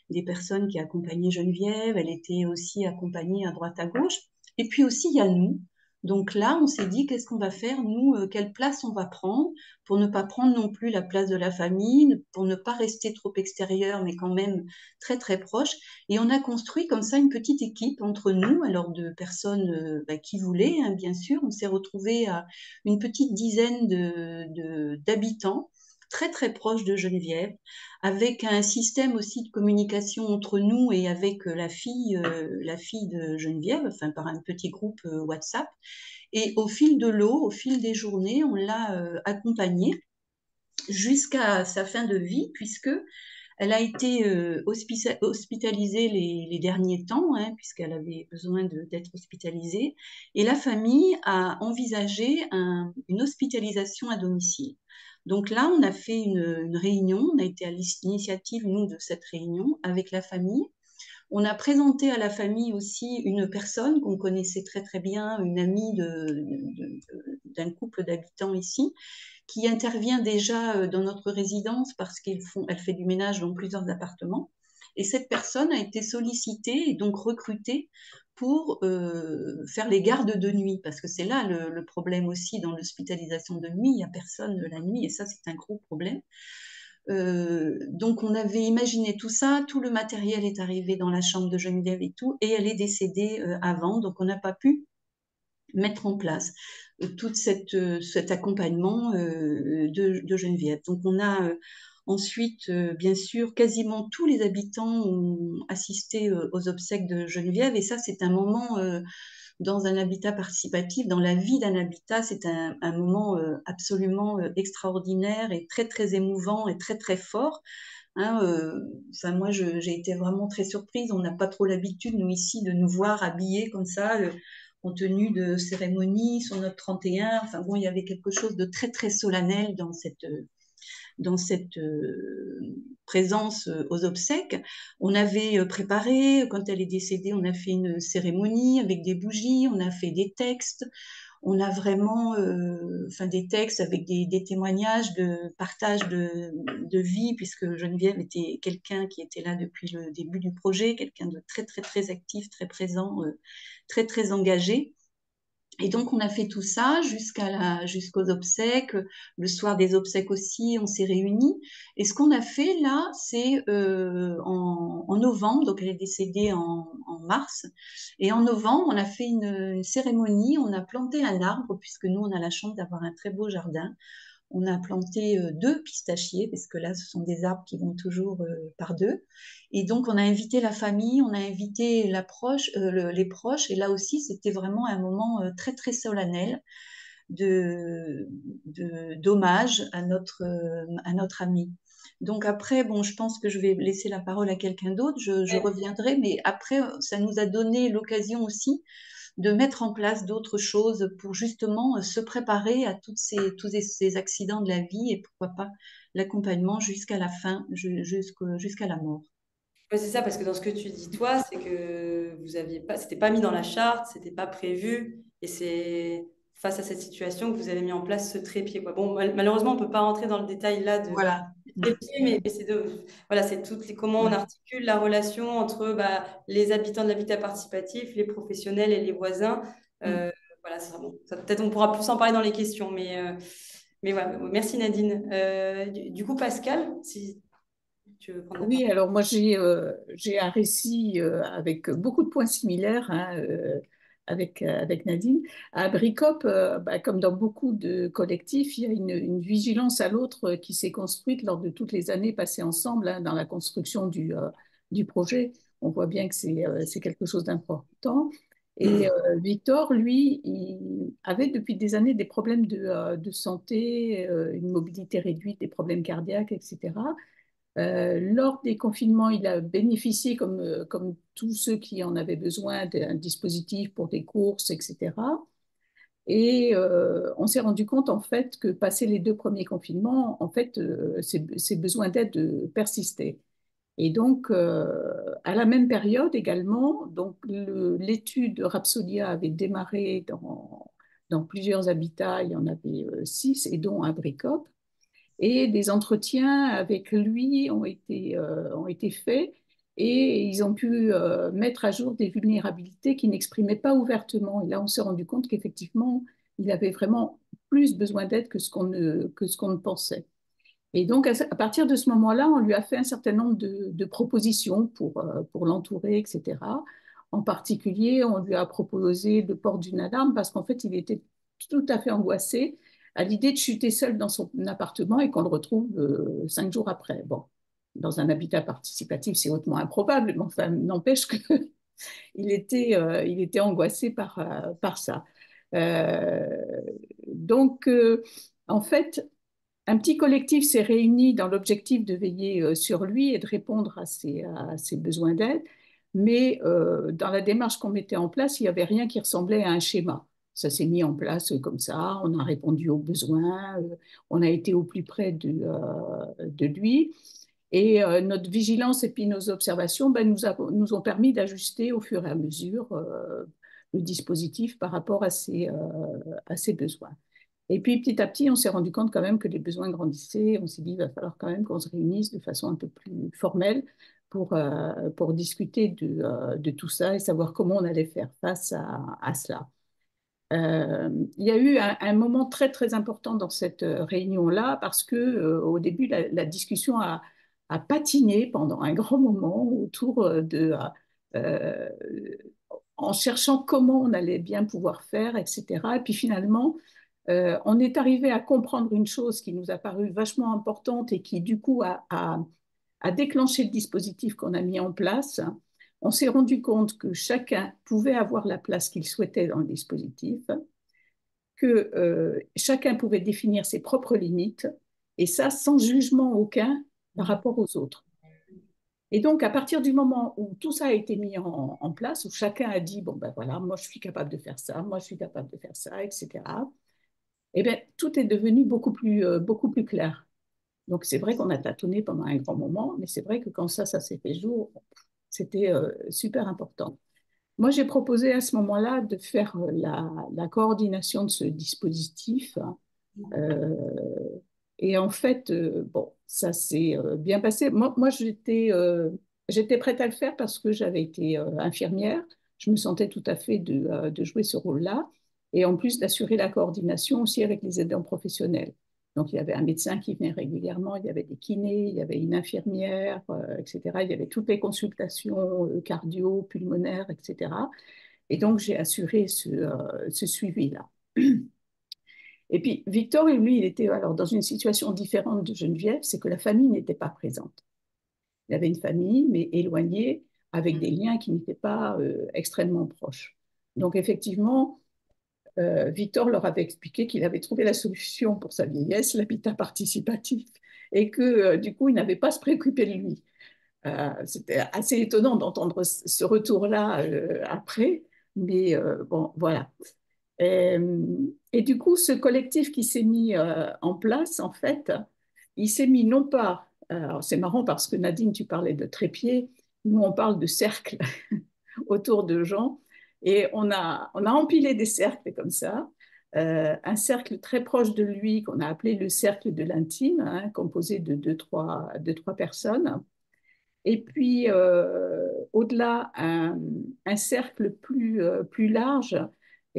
des personnes qui accompagnaient Geneviève. Elle était aussi accompagnée à droite à gauche. Et puis aussi, il y a nous. Donc là, on s'est dit, qu'est-ce qu'on va faire, nous, quelle place on va prendre pour ne pas prendre non plus la place de la famille, pour ne pas rester trop extérieur, mais quand même très très proche. Et on a construit comme ça une petite équipe entre nous, alors de personnes qui voulaient, hein, bien sûr. On s'est retrouvés à une petite dizaine d'habitants très très proches de Geneviève, avec un système aussi de communication entre nous et avec la fille de Geneviève, enfin par un petit groupe WhatsApp. Et au fil de l'eau, au fil des journées, on l'a accompagnée jusqu'à sa fin de vie, puisque elle a été hospitalisée les derniers temps, hein, puisqu'elle avait besoin d'être hospitalisée. Et la famille a envisagé une hospitalisation à domicile. Donc là, on a fait une réunion, on a été à l'initiative, nous, de cette réunion avec la famille. On a présenté à la famille aussi une personne qu'on connaissait très très bien, une amie d'un couple d'habitants ici, qui intervient déjà dans notre résidence parce qu'elle fait du ménage dans plusieurs appartements. Et cette personne a été sollicitée et donc recrutée pour faire les gardes de nuit, parce que c'est là le problème aussi dans l'hospitalisation de nuit, il n'y a personne la nuit, et ça c'est un gros problème. Donc on avait imaginé tout ça, tout le matériel est arrivé dans la chambre de Geneviève et tout, et elle est décédée avant, donc on n'a pas pu mettre en place tout cet accompagnement de Geneviève. Donc on a ensuite, bien sûr, quasiment tous les habitants ont assisté aux obsèques de Geneviève, et ça c'est un moment dans un habitat participatif, dans la vie d'un habitat, c'est un moment absolument extraordinaire et très très émouvant et très très fort. Hein, enfin, moi, j'ai été vraiment très surprise. On n'a pas trop l'habitude, nous, ici, de nous voir habillés comme ça, en tenue de cérémonie, sur notre 31. Enfin, bon, il y avait quelque chose de très, très solennel dans cette présence aux obsèques. On avait préparé, quand elle est décédée, on a fait une cérémonie avec des bougies, on a fait des textes, on a vraiment des textes avec des témoignages de partage de vie, puisque Geneviève était quelqu'un qui était là depuis le début du projet, quelqu'un de très, très, très actif, très présent, très, très engagé. Et donc, on a fait tout ça jusqu'aux obsèques. Le soir des obsèques aussi, on s'est réunis. Et ce qu'on a fait là, c'est en novembre, donc elle est décédée en mars. Et en novembre, on a fait une cérémonie. On a planté un arbre, puisque nous, on a la chance d'avoir un très beau jardin. On a planté 2 pistachiers, parce que là, ce sont des arbres qui vont toujours par deux. Et donc, on a invité la famille, on a invité les proches. Et là aussi, c'était vraiment un moment très, très solennel d'hommage à notre ami. Donc après, bon, je pense que je vais laisser la parole à quelqu'un d'autre, je reviendrai, mais après, ça nous a donné l'occasion aussi de mettre en place d'autres choses pour justement se préparer à tous ces accidents de la vie et pourquoi pas l'accompagnement jusqu'à la fin, jusqu'à la mort. Ouais, c'est ça, parce que dans ce que tu dis, toi, c'est que vous aviez pas, c'était pas mis dans la charte, c'était pas prévu, et c'est face à cette situation que vous avez mis en place ce trépied, quoi. Bon, malheureusement, on peut pas rentrer dans le détail là Voilà. du trépied, mais voilà, c'est comment on articule la relation entre les habitants de l'habitat participatif, les professionnels et les voisins. Voilà, ça, bon, peut-être on pourra plus en parler dans les questions, mais voilà. Merci Nadine. Du coup, Pascal, si tu veux prendre la Oui, parole. alors moi j'ai un récit avec beaucoup de points similaires hein, avec Nadine. À Bricop, comme dans beaucoup de collectifs, il y a une vigilance à l'autre qui s'est construite lors de toutes les années passées ensemble hein, dans la construction du projet. On voit bien que c'est quelque chose d'important. Et Victor, lui, il avait depuis des années des problèmes de santé, une mobilité réduite, des problèmes cardiaques, etc. Lors des confinements, il a bénéficié, comme tous ceux qui en avaient besoin, d'un dispositif pour des courses, etc. Et on s'est rendu compte, en fait, que passé les 2 premiers confinements, en fait, ces besoins d'aide persistaient. Et donc, à la même période également, donc l'étude Rapsodia avait démarré dans plusieurs habitats, il y en avait 6, et dont un Bricop. Et des entretiens avec lui ont été faits. et ils ont pu mettre à jour des vulnérabilités qu'ils n'exprimaient pas ouvertement. Et là, on s'est rendu compte qu'effectivement, il avait vraiment plus besoin d'aide que ce qu'on ne pensait. Et donc, à partir de ce moment-là, on lui a fait un certain nombre de propositions pour l'entourer, etc. En particulier, on lui a proposé le port d'une alarme parce qu'en fait, il était tout à fait angoissé à l'idée de chuter seul dans son appartement et qu'on le retrouve 5 jours après. Bon, dans un habitat participatif, c'est hautement improbable, mais enfin, n'empêche qu'il il était angoissé par ça. Euh, donc, en fait, un petit collectif s'est réuni dans l'objectif de veiller sur lui et de répondre à ses besoins d'aide, mais dans la démarche qu'on mettait en place, il n'y avait rien qui ressemblait à un schéma. Ça s'est mis en place comme ça, on a répondu aux besoins, on a été au plus près de lui. Et notre vigilance et puis nos observations ben, nous ont permis d'ajuster au fur et à mesure le dispositif par rapport à ses besoins. Et puis petit à petit, on s'est rendu compte quand même que les besoins grandissaient. On s'est dit, il va falloir quand même qu'on se réunisse de façon un peu plus formelle pour discuter de tout ça et savoir comment on allait faire face à cela. Il y a eu un moment très très important dans cette réunion-là parce que au début la discussion a patiné pendant un grand moment autour euh, en cherchant comment on allait bien pouvoir faire, etc. Et puis finalement, on est arrivé à comprendre une chose qui nous a paru vachement importante et qui du coup a déclenché le dispositif qu'on a mis en place. On s'est rendu compte que chacun pouvait avoir la place qu'il souhaitait dans le dispositif, que chacun pouvait définir ses propres limites, et ça sans jugement aucun par rapport aux autres. Et donc, à partir du moment où tout ça a été mis en place, où chacun a dit, bon ben voilà, moi je suis capable de faire ça, moi je suis capable de faire ça, etc., eh bien, tout est devenu beaucoup plus clair. Donc, c'est vrai qu'on a tâtonné pendant un grand moment, mais c'est vrai que quand ça s'est fait jour, c'était super important. Moi, j'ai proposé à ce moment-là de faire la coordination de ce dispositif. Euh, et en fait, bon, ça s'est bien passé. Moi j'étais prête à le faire parce que j'avais été infirmière. Je me sentais tout à fait de jouer ce rôle-là. Et en plus d'assurer la coordination aussi avec les aidants professionnels. Donc, il y avait un médecin qui venait régulièrement, il y avait des kinés, il y avait une infirmière, etc. Il y avait toutes les consultations cardio, pulmonaires, etc. Et donc, j'ai assuré ce suivi-là. Et puis, Victor, lui, il était alors dans une situation différente de Geneviève, c'est que la famille n'était pas présente. Il avait une famille, mais éloignée, avec des liens qui n'étaient pas extrêmement proches. Donc, effectivement, Victor leur avait expliqué qu'il avait trouvé la solution pour sa vieillesse, l'habitat participatif, et que du coup, il n'avait pas à se préoccuper de lui. C'était assez étonnant d'entendre ce retour-là après, mais bon, voilà. Et du coup, ce collectif qui s'est mis en place, en fait, il s'est mis non pas, alors c'est marrant parce que Nadine, tu parlais de trépied, nous on parle de cercle autour de gens, et on a empilé des cercles comme ça, un cercle très proche de lui qu'on a appelé le cercle de l'intime, hein, composé de deux, trois personnes, et puis au-delà, un cercle plus large.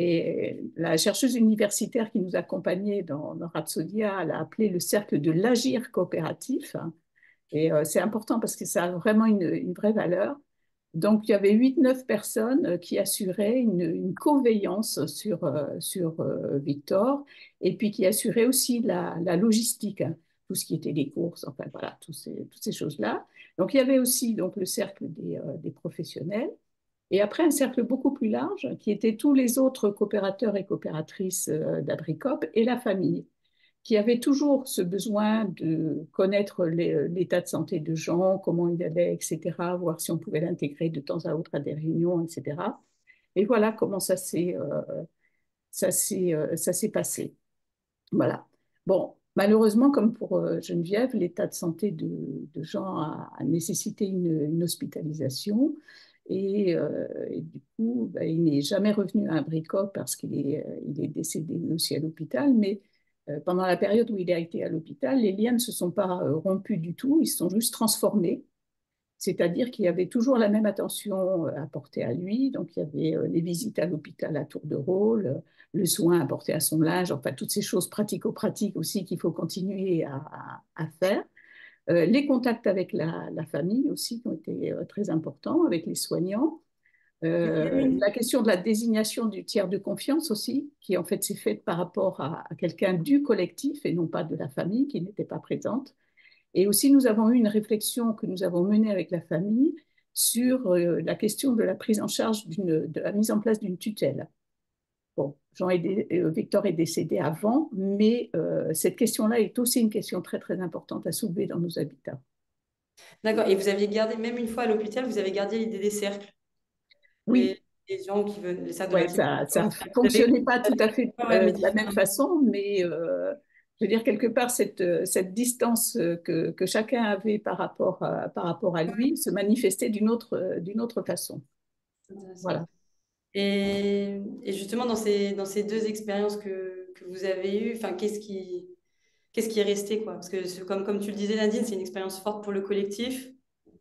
Et la chercheuse universitaire qui nous accompagnait dans Rhapsodia l'a appelé le cercle de l'agir coopératif. Et c'est important parce que ça a vraiment une vraie valeur. Donc, il y avait 8, 9 personnes qui assuraient une coveillance sur Victor et puis qui assuraient aussi la logistique, hein, tout ce qui était les courses, enfin voilà, toutes ces choses-là. Donc, il y avait aussi donc, le cercle des professionnels et après un cercle beaucoup plus large qui était tous les autres coopérateurs et coopératrices d'Abricop et la famille qui avait toujours ce besoin de connaître l'état de santé de gens, comment il allait, etc., voir si on pouvait l'intégrer de temps à autre à des réunions, etc. Et voilà comment ça s'est passé. Voilà. Bon, malheureusement, comme pour Geneviève, l'état de santé de Jean a nécessité une hospitalisation. Et du coup, ben, il n'est jamais revenu à Abricot parce il est décédé lui aussi à l'hôpital. Mais pendant la période où il a été à l'hôpital, les liens ne se sont pas rompus du tout, ils se sont juste transformés. C'est-à-dire qu'il y avait toujours la même attention apportée à lui. Donc, il y avait les visites à l'hôpital à tour de rôle, le soin apporté à son linge, enfin, toutes ces choses pratico-pratiques aussi qu'il faut continuer à faire. Les contacts avec la famille aussi qui ont été très importants, avec les soignants. La question de la désignation du tiers de confiance aussi, qui en fait s'est faite par rapport à quelqu'un du collectif et non pas de la famille qui n'était pas présente. Et aussi, nous avons eu une réflexion que nous avons menée avec la famille sur la question de la prise en charge de la mise en place d'une tutelle. Bon, Victor est décédé avant, mais cette question-là est aussi une question très, très importante à soulever dans nos habitats. D'accord. Et vous aviez gardé, même une fois à l'hôpital, vous avez gardé l'idée des cercles. Oui, Les gens qui veulent, les cercles de ouais, l'activité. ça ne Vous avez- fonctionnait pas tout à fait Ouais, mais de la même façon, mais je veux dire, quelque part, cette distance que chacun avait par rapport à lui se manifestait d'une autre façon. intéressant. Voilà. Et justement, dans ces deux expériences que vous avez eues, enfin, qu'est-ce qui est resté, quoi? Parce que comme tu le disais, Nadine, c'est une expérience forte pour le collectif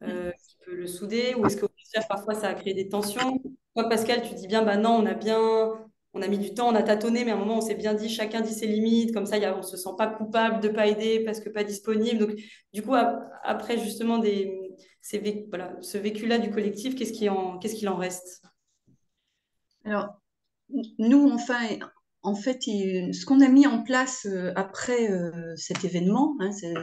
qui peut le souder, ou est-ce qu'au contraire, parfois, ça a créé des tensions? Toi, Pascal, tu dis bien, non, on a mis du temps, on a tâtonné, mais à un moment, on s'est bien dit, chacun dit ses limites, comme ça, on se sent pas coupable de pas aider parce que pas disponible. Donc, du coup, après, justement, voilà, ce vécu-là du collectif, qu'est-ce qu'il en reste? Alors, nous, enfin, en fait, ce qu'on a mis en place après cet événement, hein, c'est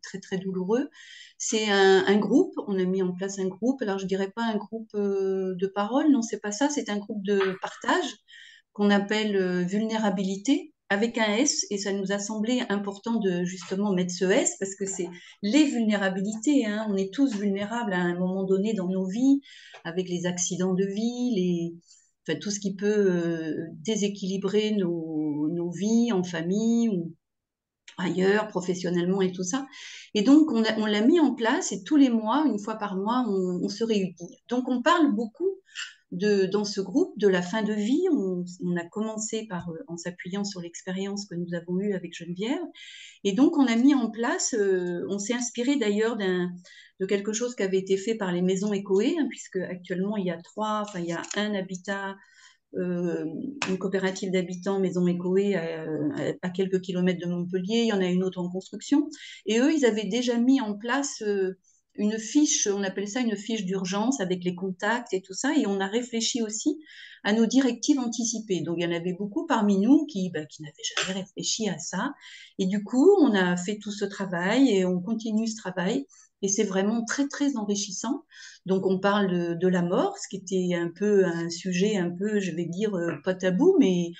très très douloureux, c'est un groupe. On a mis en place un groupe. Alors, je dirais pas un groupe de parole, non, c'est pas ça. C'est un groupe de partage qu'on appelle vulnérabilité avec un S. Et ça nous a semblé important de justement mettre ce S parce que c'est les vulnérabilités. Hein. On est tous vulnérables à un moment donné dans nos vies, avec les accidents de vie, enfin, tout ce qui peut déséquilibrer nos vies en famille ou ailleurs, professionnellement et tout ça. Et donc, on l'a mis en place et tous les mois, une fois par mois, on se réunit. Donc, on parle beaucoup dans ce groupe de la fin de vie. On a commencé en s'appuyant sur l'expérience que nous avons eue avec Geneviève. Et donc, on a mis en place, on s'est inspiré d'ailleurs de quelque chose qui avait été fait par les maisons Écoé, hein, puisque actuellement, il y a un habitat, une coopérative d'habitants, Maison Écoé, à quelques kilomètres de Montpellier. Il y en a une autre en construction. Et eux, ils avaient déjà mis en place une fiche, on appelle ça une fiche d'urgence avec les contacts et tout ça. Et on a réfléchi aussi à nos directives anticipées. Donc, il y en avait beaucoup parmi nous qui n'avaient jamais réfléchi à ça. Et du coup, on a fait tout ce travail et on continue ce travail. Et c'est vraiment très, très enrichissant. Donc, on parle de la mort, ce qui était un peu un sujet un peu, je vais dire, pas tabou, mais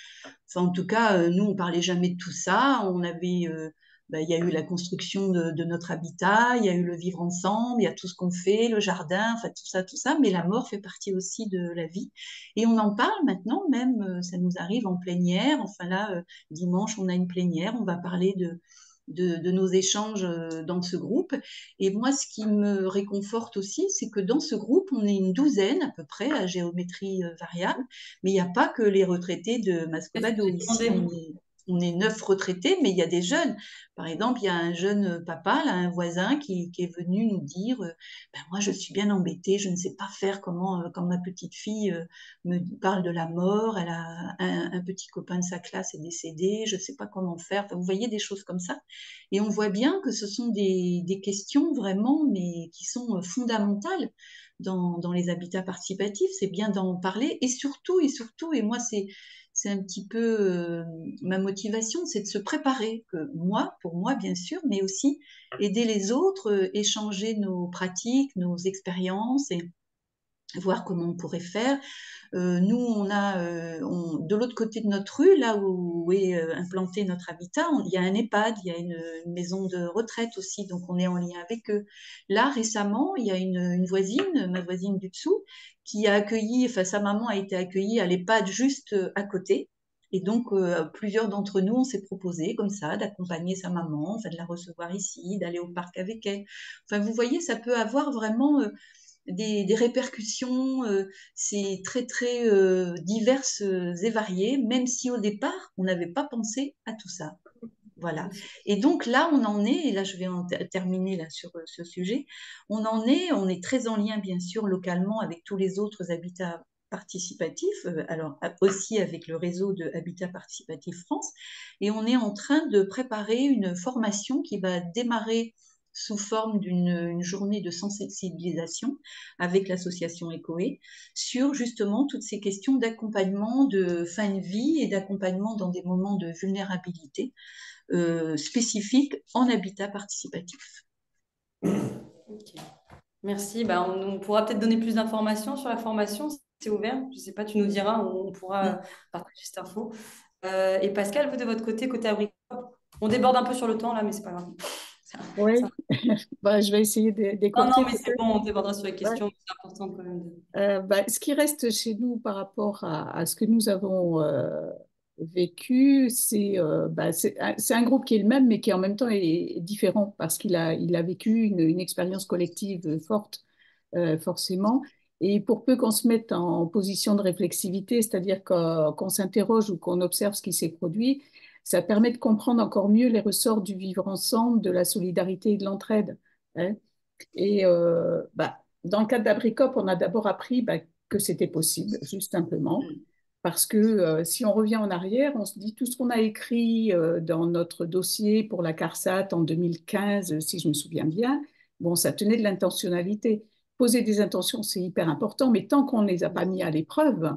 enfin, en tout cas, nous, on parlait jamais de tout ça. Il y a eu la construction de notre habitat, il y a eu le vivre ensemble, il y a tout ce qu'on fait, le jardin, enfin tout ça, mais la mort fait partie aussi de la vie. Et on en parle maintenant, même, ça nous arrive en plénière. Enfin là, dimanche, on a une plénière, on va parler de nos échanges dans ce groupe. Et moi, ce qui me réconforte aussi, c'est que dans ce groupe, on est une douzaine à peu près à géométrie variable, mais il n'y a pas que les retraités de Mascobado. Ici, on est 9 retraités, mais il y a des jeunes. Par exemple, il y a un jeune papa, là, un voisin, qui est venu nous dire moi, je suis bien embêtée, je ne sais pas faire comment, quand ma petite fille me parle de la mort, elle a un petit copain de sa classe est décédé, je ne sais pas comment faire. Enfin, vous voyez des choses comme ça. Et on voit bien que ce sont des questions vraiment, mais qui sont fondamentales dans les habitats participatifs. C'est bien d'en parler et moi, c'est un petit peu ma motivation, c'est de se préparer, que moi, pour moi bien sûr, mais aussi aider les autres, échanger nos pratiques, nos expériences et voir comment on pourrait faire. Nous, de l'autre côté de notre rue, là où est implanté notre habitat, il y a un EHPAD, il y a une maison de retraite aussi, donc on est en lien avec eux. Là, récemment, il y a une voisine, ma voisine du dessous, qui a accueilli, enfin sa maman a été accueillie à l'EHPAD juste à côté. Et donc, plusieurs d'entre nous, on s'est proposé comme ça d'accompagner sa maman, enfin de la recevoir ici, d'aller au parc avec elle. Enfin, vous voyez, ça peut avoir vraiment des répercussions, c'est très très diverses et variées, même si au départ, on n'avait pas pensé à tout ça. Voilà. Et donc là, on en est, et là je vais terminer là, sur ce sujet, on est très en lien bien sûr localement avec tous les autres habitats participatifs, alors aussi avec le réseau de Habitat Participatif France, et on est en train de préparer une formation qui va démarrer sous forme d'une journée de sensibilisation avec l'association ECOE sur justement toutes ces questions d'accompagnement de fin de vie et d'accompagnement dans des moments de vulnérabilité spécifiques en habitat participatif. Ok. Merci. Bah, on pourra peut-être donner plus d'informations sur la formation. C'est ouvert. Je ne sais pas, tu nous diras, on pourra partager cette info. Et Pascal, vous de votre côté Abricot, on déborde un peu sur le temps là, mais c'est pas grave. Oui, bah, je vais essayer Non, d'écourter mais c'est peut-être. bon, on débordera sur les Ouais. questions. C'est important quand même. Bah, ce qui reste chez nous par rapport à ce que nous avons vécu, c'est un groupe qui est le même, mais qui en même temps est différent parce qu'il a vécu une expérience collective forte, forcément. Et pour peu qu'on se mette en position de réflexivité, c'est-à-dire qu'on s'interroge ou qu'on observe ce qui s'est produit, ça permet de comprendre encore mieux les ressorts du vivre ensemble, de la solidarité et de l'entraide, hein. Et dans le cadre d'Abricop, on a d'abord appris que c'était possible, juste simplement, parce que si on revient en arrière, on se dit tout ce qu'on a écrit dans notre dossier pour la CARSAT en 2015, si je me souviens bien, bon, ça tenait de l'intentionnalité. Poser des intentions, c'est hyper important, mais tant qu'on ne les a pas mis à l'épreuve,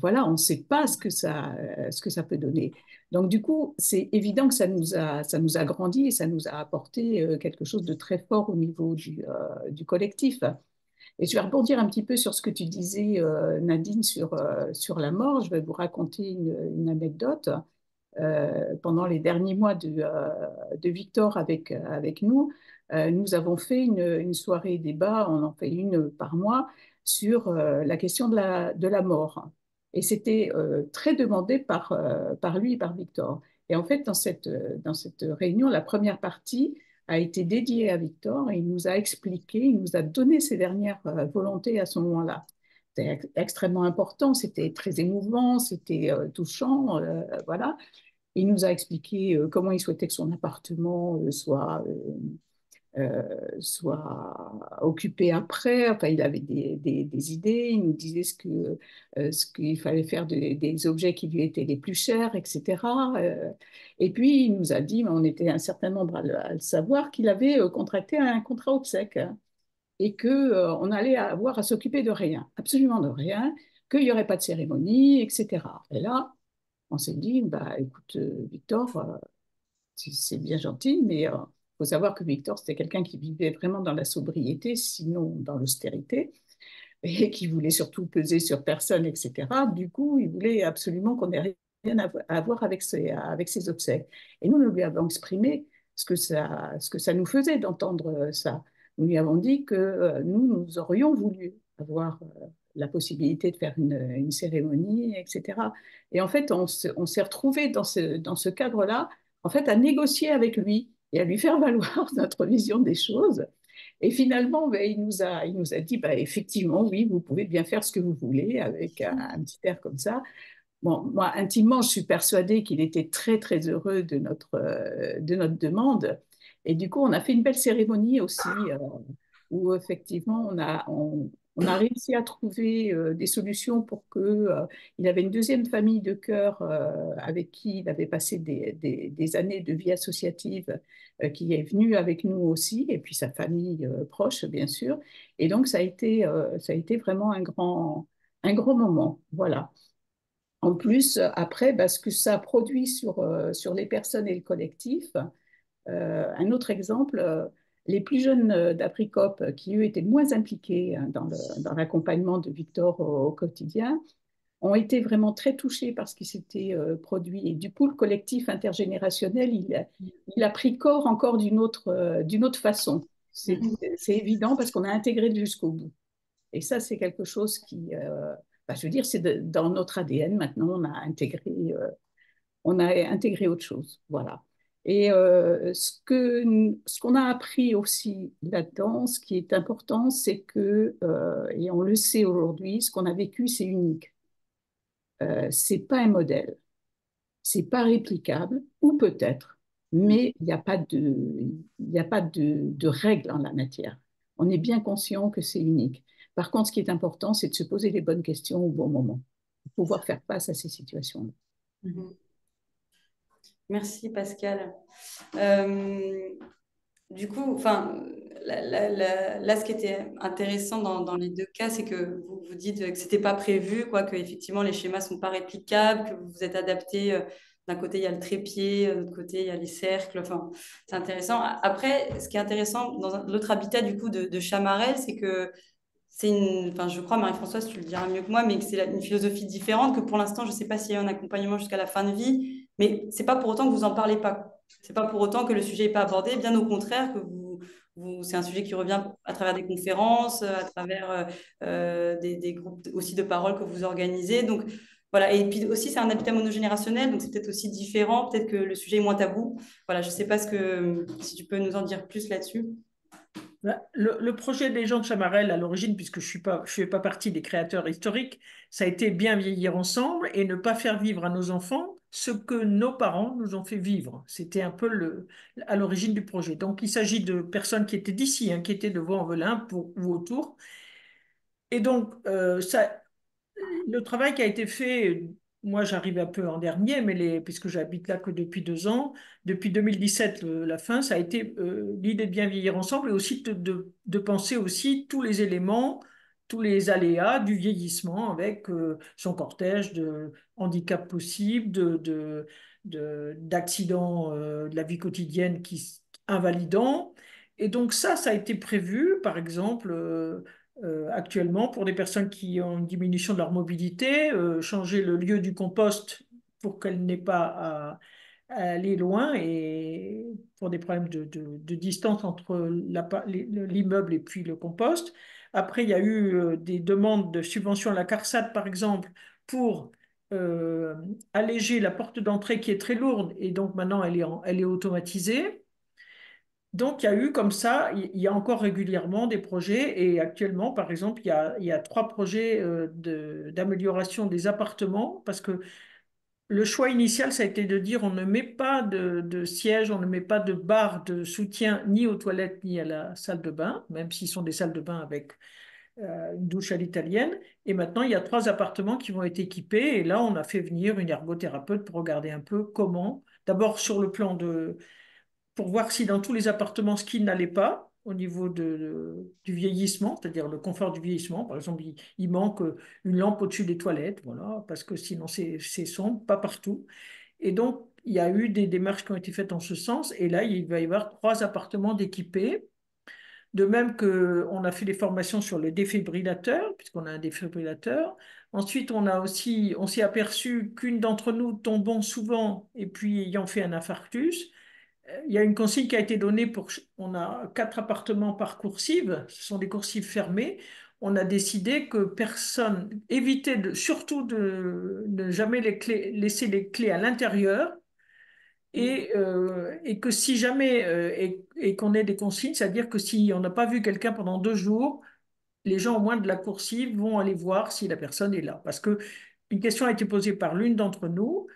voilà, on ne sait pas ce que ça peut donner. Donc, du coup, c'est évident que ça nous a grandi et ça nous a apporté quelque chose de très fort au niveau du collectif. Et je vais rebondir un petit peu sur ce que tu disais, Nadine, sur la mort. Je vais vous raconter une anecdote. Pendant les derniers mois de Victor avec nous, nous avons fait une soirée débat, on en fait une par mois, sur la question de la mort. Et c'était très demandé par lui et par Victor. Et en fait, dans cette réunion, la première partie a été dédiée à Victor et il nous a expliqué, il nous a donné ses dernières volontés à ce moment-là. C'était extrêmement important, c'était très émouvant, c'était touchant, voilà. Il nous a expliqué comment il souhaitait que son appartement soit occupé après. Enfin, il avait des idées. Il nous disait ce qu'il fallait faire des objets qui lui étaient les plus chers, etc. Et puis, il nous a dit, mais on était un certain nombre à le savoir, qu'il avait contracté un contrat obsèque et qu'on allait avoir à s'occuper de rien, absolument de rien, qu'il n'y aurait pas de cérémonie, etc. Et là, on s'est dit, bah, écoute, Victor, c'est bien gentil, mais il faut savoir que Victor, c'était quelqu'un qui vivait vraiment dans la sobriété, sinon dans l'austérité, et qui voulait surtout peser sur personne, etc. Du coup, il voulait absolument qu'on n'ait rien à voir avec avec ses obsèques. Et nous lui avons exprimé ce que ça nous faisait d'entendre ça. Nous lui avons dit que nous aurions voulu avoir la possibilité de faire une cérémonie, etc. Et en fait, on s'est retrouvés dans ce cadre-là, en fait, à négocier avec lui et à lui faire valoir notre vision des choses. Et finalement, ben, il nous a dit, ben, effectivement, oui, vous pouvez bien faire ce que vous voulez avec un petit air comme ça. Bon, moi, intimement, je suis persuadée qu'il était très, très heureux de notre demande. Et du coup, on a fait une belle cérémonie aussi, où effectivement, on a réussi à trouver des solutions pour que, il avait une deuxième famille de cœur avec qui il avait passé des années de vie associative, qui est venue avec nous aussi, et puis sa famille proche, bien sûr. Et donc, ça a été vraiment un grand moment. Voilà. En plus, après, ce que ça produit sur les personnes et le collectif. Un autre exemple, les plus jeunes d'Apricop, qui eux étaient moins impliqués hein, dans l'accompagnement de Victor au quotidien, ont été vraiment très touchés par ce qui s'était produit. Et du coup, le collectif intergénérationnel, il a pris corps encore d'une autre façon. C'est évident parce qu'on a intégré jusqu'au bout. Et ça, c'est quelque chose qui, je veux dire, dans notre ADN. Maintenant, on a intégré autre chose. Voilà. Et ce qu'on a appris aussi là-dedans, ce qui est important, c'est que, et on le sait aujourd'hui, ce qu'on a vécu, c'est unique. C'est pas un modèle. C'est pas réplicable, ou peut-être, mais il n'y a pas de règle en la matière. On est bien conscient que c'est unique. Par contre, ce qui est important, c'est de se poser les bonnes questions au bon moment, pour pouvoir faire face à ces situations-là. Mhm. Merci Pascal. Euh, du coup, enfin, là, ce qui était intéressant dans les deux cas, c'est que vous dites que c'était pas prévu, quoi, que effectivement les schémas sont pas réplicables, que vous vous êtes adapté. D'un côté, il y a le trépied, de l'autre côté, il y a les cercles. Enfin, c'est intéressant. Après, ce qui est intéressant dans l'autre habitat du coup de Chamarel, c'est que c'est une, enfin, je crois, Marie-Françoise, tu le diras mieux que moi, mais que c'est une philosophie différente, que pour l'instant, je ne sais pas s'il y a un accompagnement jusqu'à la fin de vie, mais c'est pas pour autant que vous en parlez pas. C'est pas pour autant que le sujet n'est pas abordé, bien au contraire, que c'est un sujet qui revient à travers des conférences, à travers des groupes aussi de parole que vous organisez. Donc, voilà. Et puis aussi, c'est un habitat monogénérationnel, donc c'est peut-être aussi différent, peut-être que le sujet est moins tabou. Voilà, je ne sais pas si tu peux nous en dire plus là-dessus. Le projet des gens de Chamarel, à l'origine, puisque je ne fais pas partie des créateurs historiques, ça a été bien vieillir ensemble et ne pas faire vivre à nos enfants ce que nos parents nous ont fait vivre. C'était un peu à l'origine du projet. Donc, il s'agit de personnes qui étaient d'ici, hein, qui étaient de Vaux-en-Velin ou autour. Et donc, le travail qui a été fait, moi j'arrive un peu en dernier, puisque j'habite là que depuis 2 ans, depuis 2017, la fin, ça a été l'idée de bien vieillir ensemble et aussi de penser aussi tous les éléments, tous les aléas du vieillissement avec son cortège de handicaps possibles, d'accidents de la vie quotidienne invalidants. Et donc ça a été prévu, par exemple. Actuellement pour des personnes qui ont une diminution de leur mobilité, changer le lieu du compost pour qu'elle n'ait pas à aller loin et pour des problèmes de distance entre l'immeuble et puis le compost. Après, il y a eu des demandes de subvention à la CARSAT, par exemple, pour euh, alléger la porte d'entrée qui est très lourde et donc maintenant elle est automatisée. Donc, il y a eu comme ça, il y a encore régulièrement des projets et actuellement, par exemple, il y a 3 projets d'amélioration des appartements parce que le choix initial, ça a été de dire on ne met pas de siège, on ne met pas de barre de soutien ni aux toilettes ni à la salle de bain, même s'ils sont des salles de bain avec une douche à l'italienne. Et maintenant, il y a 3 appartements qui vont être équipés et là, on a fait venir une ergothérapeute pour regarder un peu comment, d'abord sur le plan pour voir si dans tous les appartements, ce qui n'allait pas au niveau du vieillissement, c'est-à-dire le confort du vieillissement, par exemple, il manque une lampe au-dessus des toilettes, voilà, parce que sinon c'est sombre, pas partout. Et donc, il y a eu des démarches qui ont été faites en ce sens, et là, il va y avoir 3 appartements d'équipés. De même qu'on a fait des formations sur le défibrillateur, puisqu'on a un défibrillateur. Ensuite, on s'est aperçu qu'une d'entre nous tombant souvent et puis ayant fait un infarctus, il y a une consigne qui a été donnée on a 4 appartements par coursive, ce sont des coursives fermées. On a décidé que personne, éviter surtout de ne jamais laisser les clés à l'intérieur et que si jamais, et qu'on ait des consignes, c'est-à-dire que si on n'a pas vu quelqu'un pendant 2 jours, les gens au moins de la coursive vont aller voir si la personne est là. Parce que une question a été posée par l'une d'entre nous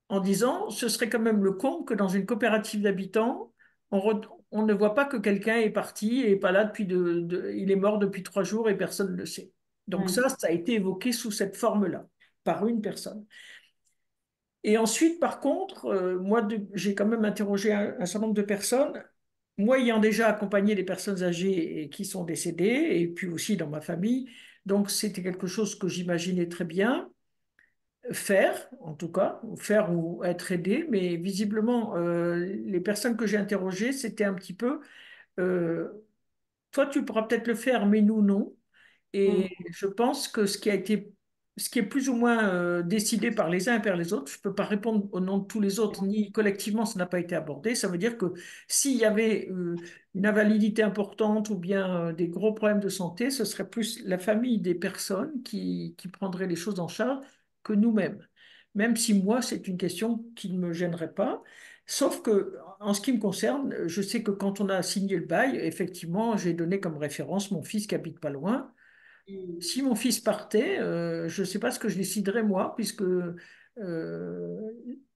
en disant ce serait quand même le comble que dans une coopérative d'habitants, on ne voit pas que quelqu'un est parti et est pas là il est mort depuis 3 jours et personne ne le sait. Donc Ouais. ça a été évoqué sous cette forme-là, par une personne. Et ensuite, par contre, moi, j'ai quand même interrogé un certain nombre de personnes, moi ayant déjà accompagné des personnes âgées et qui sont décédées, et puis aussi dans ma famille, donc c'était quelque chose que j'imaginais très bien faire, en tout cas, ou faire ou être aidé, mais visiblement, les personnes que j'ai interrogées, c'était un petit peu, euh, toi, tu pourras peut-être le faire, mais nous, non. Et Mm. je pense que ce qui est plus ou moins décidé par les uns et par les autres, je ne peux pas répondre au nom de tous les autres, ni collectivement, ça n'a pas été abordé. Ça veut dire que s'il y avait une invalidité importante ou bien des gros problèmes de santé, ce serait plus la famille des personnes qui prendrait les choses en charge que nous-mêmes. Même si moi, c'est une question qui ne me gênerait pas. Sauf que, en ce qui me concerne, je sais que quand on a signé le bail, effectivement, j'ai donné comme référence mon fils qui habite pas loin Si mon fils partait, je ne sais pas ce que je déciderais moi, puisque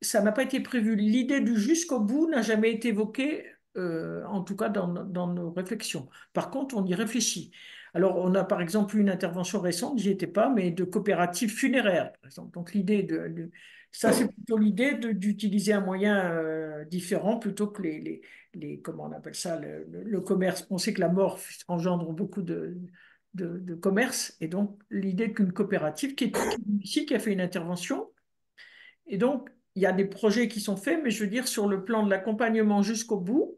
ça n'a pas été prévu. L'idée du jusqu'au bout n'a jamais été évoquée, en tout cas dans nos réflexions. Par contre, on y réfléchit. Alors, on a par exemple eu une intervention récente, j'y étais pas, mais de coopératives funéraires, par exemple. Donc, l'idée ça, c'est plutôt l'idée d'utiliser un moyen différent plutôt que comment on appelle ça, le commerce. On sait que la mort engendre beaucoup de commerce. Et donc, l'idée qu'une coopérative qui est ici, qui a fait une intervention. Et donc, il y a des projets qui sont faits, mais je veux dire, sur le plan de l'accompagnement jusqu'au bout,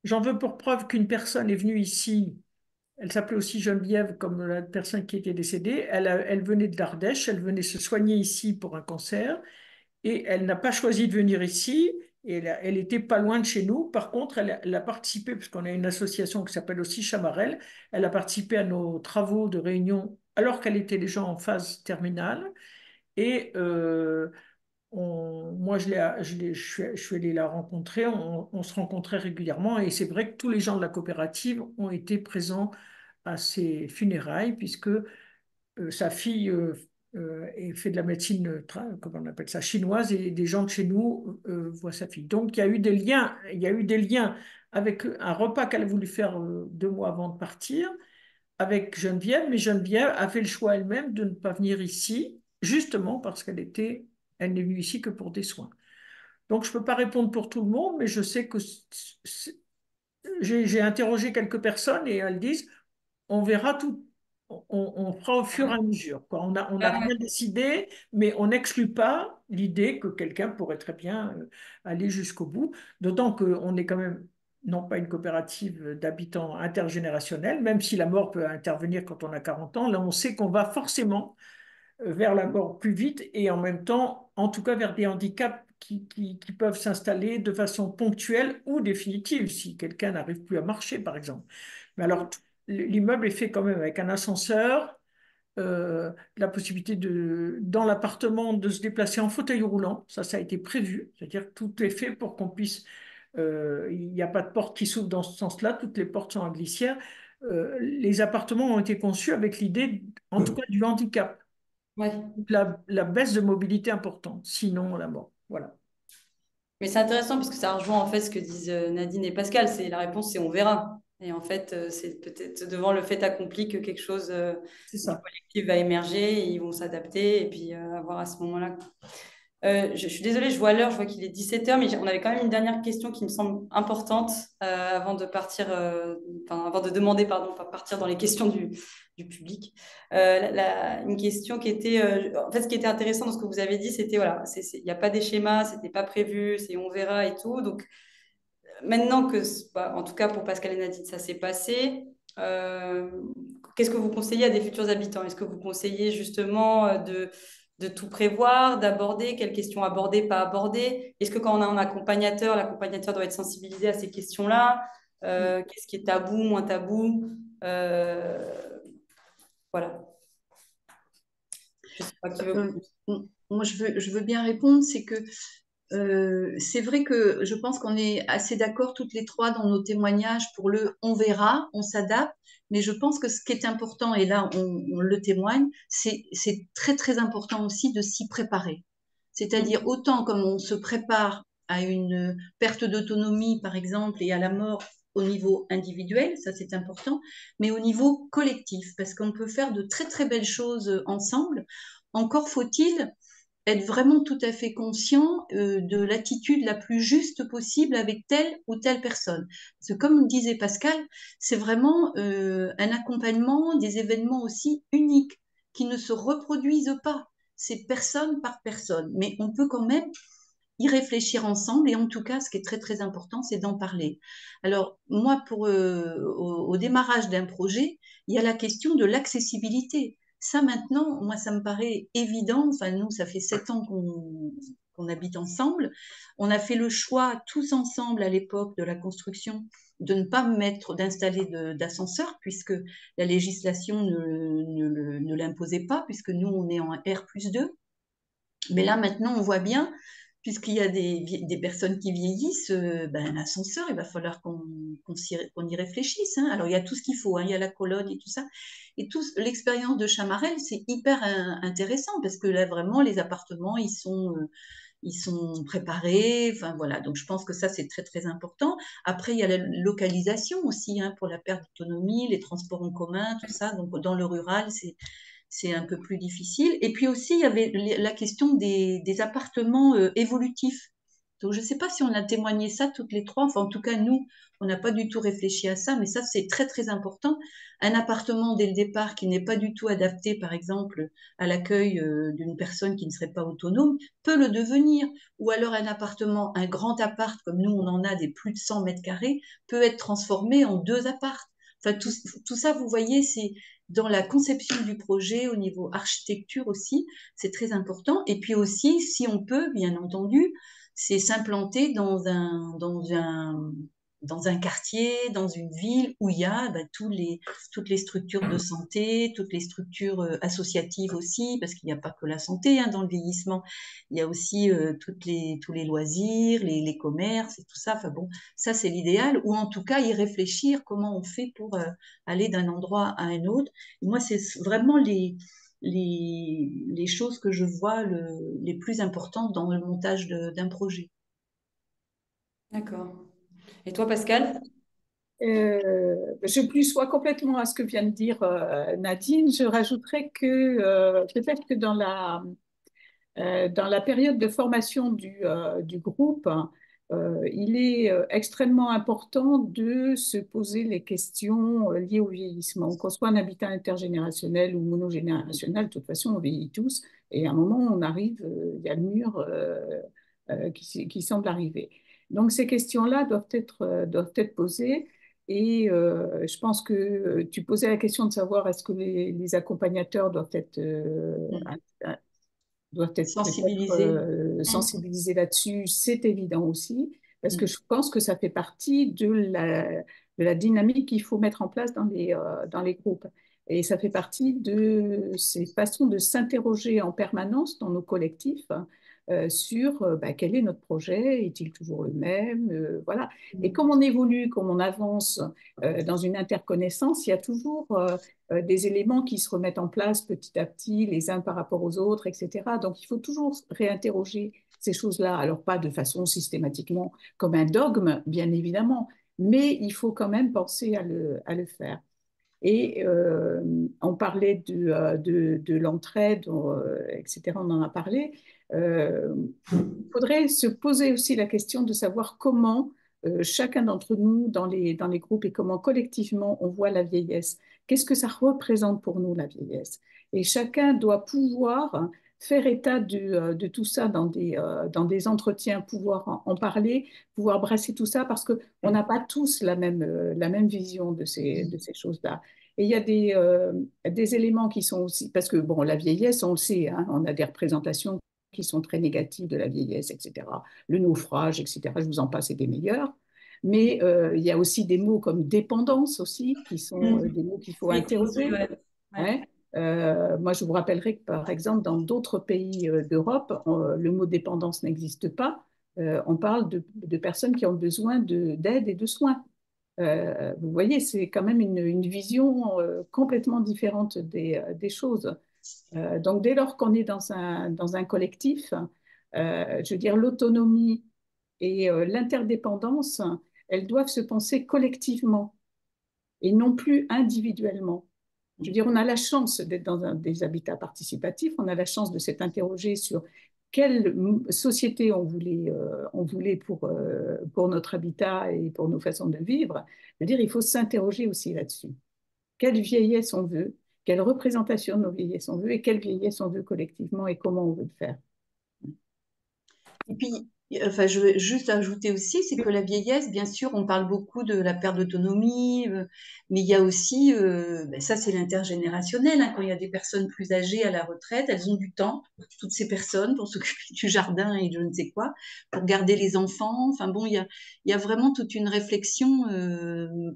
j'en veux pour preuve qu'une personne est venue ici. Elle s'appelait aussi Geneviève, comme la personne qui était décédée. Elle venait de l'Ardèche, elle venait se soigner ici pour un cancer. Et elle n'a pas choisi de venir ici. Et elle était pas loin de chez nous. Par contre, elle a participé, puisqu'on a une association qui s'appelle aussi Chamarelle, elle a participé à nos travaux de réunion alors qu'elle était déjà en phase terminale. Et moi, je suis allé la rencontrer, on se rencontrait régulièrement. Et c'est vrai que tous les gens de la coopérative ont été présents à ses funérailles, puisque sa fille fait de la médecine, comment on appelle ça, chinoise, et des gens de chez nous voient sa fille. Donc il y a eu des liens, il y a eu des liens avec un repas qu'elle a voulu faire 2 mois avant de partir avec Geneviève, mais Geneviève a fait le choix elle-même de ne pas venir ici, justement parce elle n'est venue ici que pour des soins. Donc je ne peux pas répondre pour tout le monde, mais je sais que j'ai interrogé quelques personnes et elles disent on verra tout, on fera au fur et à mesure, quoi. On n'a rien décidé, mais on n'exclut pas l'idée que quelqu'un pourrait très bien aller jusqu'au bout, d'autant qu'on est quand même non pas une coopérative d'habitants intergénérationnels, même si la mort peut intervenir quand on a 40 ans, là on sait qu'on va forcément vers la mort plus vite et en même temps, en tout cas vers des handicaps qui peuvent s'installer de façon ponctuelle ou définitive, si quelqu'un n'arrive plus à marcher, par exemple. Mais alors, l'immeuble est fait quand même avec un ascenseur, la possibilité dans l'appartement de se déplacer en fauteuil roulant, ça a été prévu, c'est-à-dire que tout est fait pour qu'on puisse, il n'y a pas de porte qui s'ouvre dans ce sens-là, toutes les portes sont à glissière. Les appartements ont été conçus avec l'idée, en tout cas, du handicap, Ouais. la baisse de mobilité importante, sinon la mort. Voilà. Mais c'est intéressant parce que ça rejoint en fait ce que disent Nadine et Pascal. C'est la réponse, c'est on verra. Et en fait, c'est peut-être devant le fait accompli que quelque chose C'est du ça. collectif va émerger, et ils vont s'adapter et puis à voir à ce moment-là. Je suis désolée, je vois l'heure, je vois qu'il est 17h, mais on avait quand même une dernière question qui me semble importante avant de partir, avant de demander, pardon, pas partir dans les questions du public. Une question qui était, en fait, ce qui était intéressant dans ce que vous avez dit, c'était, voilà, il n'y a pas des schémas, c'était pas prévu, c'est on verra et tout. Donc, maintenant que, bah, en tout cas pour Pascal et Nadine, ça s'est passé, euh, qu'est-ce que vous conseillez à des futurs habitants? Est-ce que vous conseillez justement de tout prévoir, d'aborder, quelles questions aborder, pas aborder? Est-ce que quand on a un accompagnateur, l'accompagnateur doit être sensibilisé à ces questions-là? Qu'est-ce qui est tabou, moins tabou? Euh, voilà. Je sais pas qui veut. Moi, je veux bien répondre. C'est que c'est vrai que je pense qu'on est assez d'accord toutes les trois dans nos témoignages pour le on verra, on s'adapte. Mais je pense que ce qui est important, et là on le témoigne, c'est très très important aussi de s'y préparer. C'est-à-dire autant comme on se prépare à une perte d'autonomie, par exemple, et à la mort au niveau individuel, ça c'est important, mais au niveau collectif, parce qu'on peut faire de très très belles choses ensemble. Encore faut-il être vraiment tout à fait conscient de l'attitude la plus juste possible avec telle ou telle personne. Parce que comme disait Pascal, c'est vraiment un accompagnement des événements aussi uniques qui ne se reproduisent pas. C'est personne par personne, mais on peut quand même y réfléchir ensemble et en tout cas, ce qui est très très important, c'est d'en parler. Alors moi, au démarrage d'un projet, il y a la question de l'accessibilité. Ça maintenant, moi, ça me paraît évident. Enfin, nous, ça fait 7 ans qu'on habite ensemble. On a fait le choix tous ensemble à l'époque de la construction de ne pas d'installer d'ascenseur puisque la législation ne l'imposait pas, puisque nous, on est en R+2. Mais là, maintenant, on voit bien, puisqu'il y a des personnes qui vieillissent, l'ascenseur, il va falloir qu'on y réfléchisse, hein. Alors, il y a tout ce qu'il faut, hein. Il y a la colonne et tout ça. Et l'expérience de Chamarel, c'est hyper intéressant parce que là, vraiment, les appartements, ils sont préparés. Enfin, voilà. Donc, je pense que ça, c'est très, très important. Après, il y a la localisation aussi, hein, pour la perte d'autonomie, les transports en commun, tout ça. Donc, dans le rural, c'est un peu plus difficile. Et puis aussi, il y avait la question des appartements évolutifs. Donc, je ne sais pas si on a témoigné ça toutes les trois. Enfin, en tout cas, nous, on n'a pas du tout réfléchi à ça, mais ça, c'est très, très important. Un appartement, dès le départ, qui n'est pas du tout adapté, par exemple, à l'accueil d'une personne qui ne serait pas autonome, peut le devenir. Ou alors, un appartement, un grand appart, comme nous, on en a des plus de 100 mètres carrés, peut être transformé en 2 apparts. Enfin, tout ça, vous voyez, c'est dans la conception du projet, au niveau architecture aussi, c'est très important. Et puis aussi, si on peut, bien entendu, c'est s'implanter dans un quartier, dans une ville où il y a toutes les structures de santé, toutes les structures associatives aussi, parce qu'il n'y a pas que la santé, hein, dans le vieillissement, il y a aussi tous les loisirs, les commerces et tout ça. Enfin bon, ça c'est l'idéal, ou en tout cas y réfléchir comment on fait pour aller d'un endroit à un autre. Et moi, c'est vraiment les choses que je vois les plus importantes dans le montage d'un projet. D'accord. Et toi, Pascal? Je plus sois complètement à ce que vient de dire Nadine. Je rajouterais que peut-être que dans la période de formation du groupe, il est extrêmement important de se poser les questions liées au vieillissement. Qu'on soit un habitat intergénérationnel ou monogénérationnel, de toute façon, on vieillit tous. Et à un moment, on arrive, il y a le mur qui semble arriver. Donc, ces questions-là doivent être posées. Et je pense que tu posais la question de savoir est-ce que les accompagnateurs doivent être peut-être Sensibiliser. sensibilisés là-dessus, c'est évident aussi, parce que je pense que ça fait partie de la dynamique qu'il faut mettre en place dans les groupes. Et ça fait partie de ces façons de s'interroger en permanence dans nos collectifs sur quel est notre projet, est-il toujours le même, voilà. Et comme on évolue, comme on avance dans une interconnaissance, il y a toujours des éléments qui se remettent en place petit à petit, les uns par rapport aux autres, etc. Donc, il faut toujours réinterroger ces choses-là. Alors, pas de façon systématiquement comme un dogme, bien évidemment, mais il faut quand même penser à le faire. Et on parlait de l'entraide, etc. On en a parlé. Il faudrait se poser aussi la question de savoir comment chacun d'entre nous dans les groupes et comment collectivement on voit la vieillesse. Qu'est-ce que ça représente pour nous, la vieillesse? Et chacun doit pouvoir faire état de tout ça dans des entretiens, pouvoir en parler, pouvoir brasser tout ça, parce qu'on n'a pas tous la même vision de ces choses-là. Et il y a des éléments qui sont aussi, parce que bon, la vieillesse, on le sait, hein, on a des représentations qui sont très négatives de la vieillesse, etc. Le naufrage, etc. Je vous en passe, et des meilleurs. Mais il y a aussi des mots comme dépendance aussi, qui sont des mots qu'il faut Oui, aussi, interroger. ouais. Ouais. Ouais. Moi, je vous rappellerai que, par exemple, dans d'autres pays d'Europe, le mot dépendance n'existe pas. On parle de personnes qui ont besoin d'aide et de soins. Vous voyez, c'est quand même une vision complètement différente des choses. Donc, dès lors qu'on est dans un collectif, je veux dire, l'autonomie et l'interdépendance, elles doivent se penser collectivement et non plus individuellement. Je veux dire, on a la chance d'être dans des habitats participatifs, on a la chance de s'être interrogé sur quelle société on voulait pour notre habitat et pour nos façons de vivre. Je veux dire, il faut s'interroger aussi là-dessus. Quelle vieillesse on veut, quelle représentation de nos vieillesses on veut et quelle vieillesse on veut collectivement et comment on veut le faire. Et puis, enfin, je veux juste ajouter aussi, c'est que la vieillesse, bien sûr, on parle beaucoup de la perte d'autonomie, mais il y a aussi, ça c'est l'intergénérationnel, hein, quand il y a des personnes plus âgées à la retraite, elles ont du temps, toutes ces personnes, pour s'occuper du jardin et je ne sais quoi, pour garder les enfants. Enfin bon, il y a vraiment toute une réflexion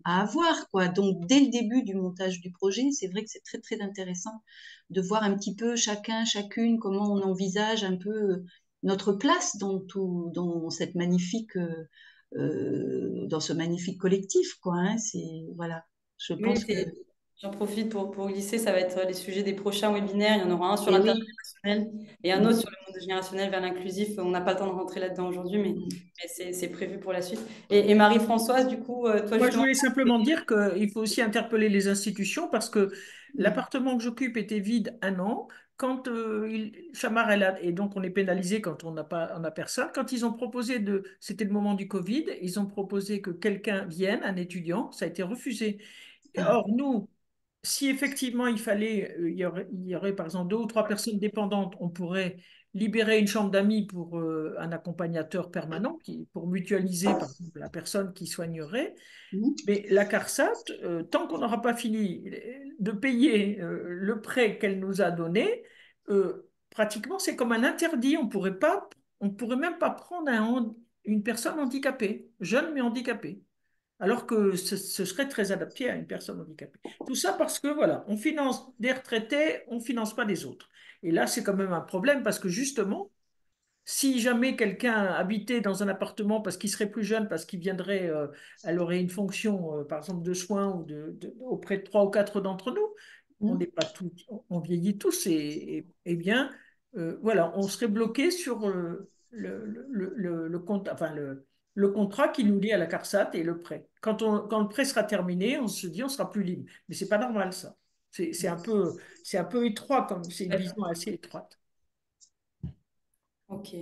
à avoir, quoi. Donc, dès le début du montage du projet, c'est vrai que c'est très, très intéressant de voir un petit peu chacun, chacune, comment on envisage un peu notre place dans cette magnifique, dans ce magnifique collectif, quoi. Hein. Voilà. Je Oui, pense que. j'en profite pour glisser, ça va être les sujets des prochains webinaires. Il y en aura un sur Et oui. l'intergénérationnel et un autre sur le monde générationnel vers l'inclusif. On n'a pas le temps de rentrer là-dedans aujourd'hui, mais c'est prévu pour la suite. Et Marie-Françoise, du coup, toi Moi, je justement. voulais simplement dire qu'il faut aussi interpeller les institutions parce que l'appartement que j'occupe était vide 1 an. Quand Chamar, et donc on est pénalisé quand on a personne. Quand ils ont proposé c'était le moment du Covid, ils ont proposé que quelqu'un vienne, un étudiant, ça a été refusé. Or, nous, si effectivement il y aurait par exemple 2 ou 3 personnes dépendantes, on pourrait libérer une chambre d'amis pour un accompagnateur permanent pour mutualiser par exemple la personne qui soignerait. Mhm. Mais la CARSAT, tant qu'on n'aura pas fini de payer le prêt qu'elle nous a donné, pratiquement c'est comme un interdit. On pourrait même pas prendre une personne handicapée, jeune mais handicapée, alors que ce serait très adapté à une personne handicapée. Tout ça parce que voilà, on finance des retraités, on finance pas les autres. Et là, c'est quand même un problème parce que justement, si jamais quelqu'un habitait dans un appartement parce qu'il serait plus jeune, parce qu'il viendrait, elle aurait une fonction, par exemple, de soins ou auprès de 3 ou 4 d'entre nous, on Mhm. n'est pas tous, on vieillit tous et bien, voilà, on serait bloqué sur enfin, le contrat qui nous lie à la CARSAT et le prêt. Quand le prêt sera terminé, on se dit on sera plus libre. Mais c'est pas normal ça. C'est un peu étroit, comme c'est une vision assez étroite. Ok.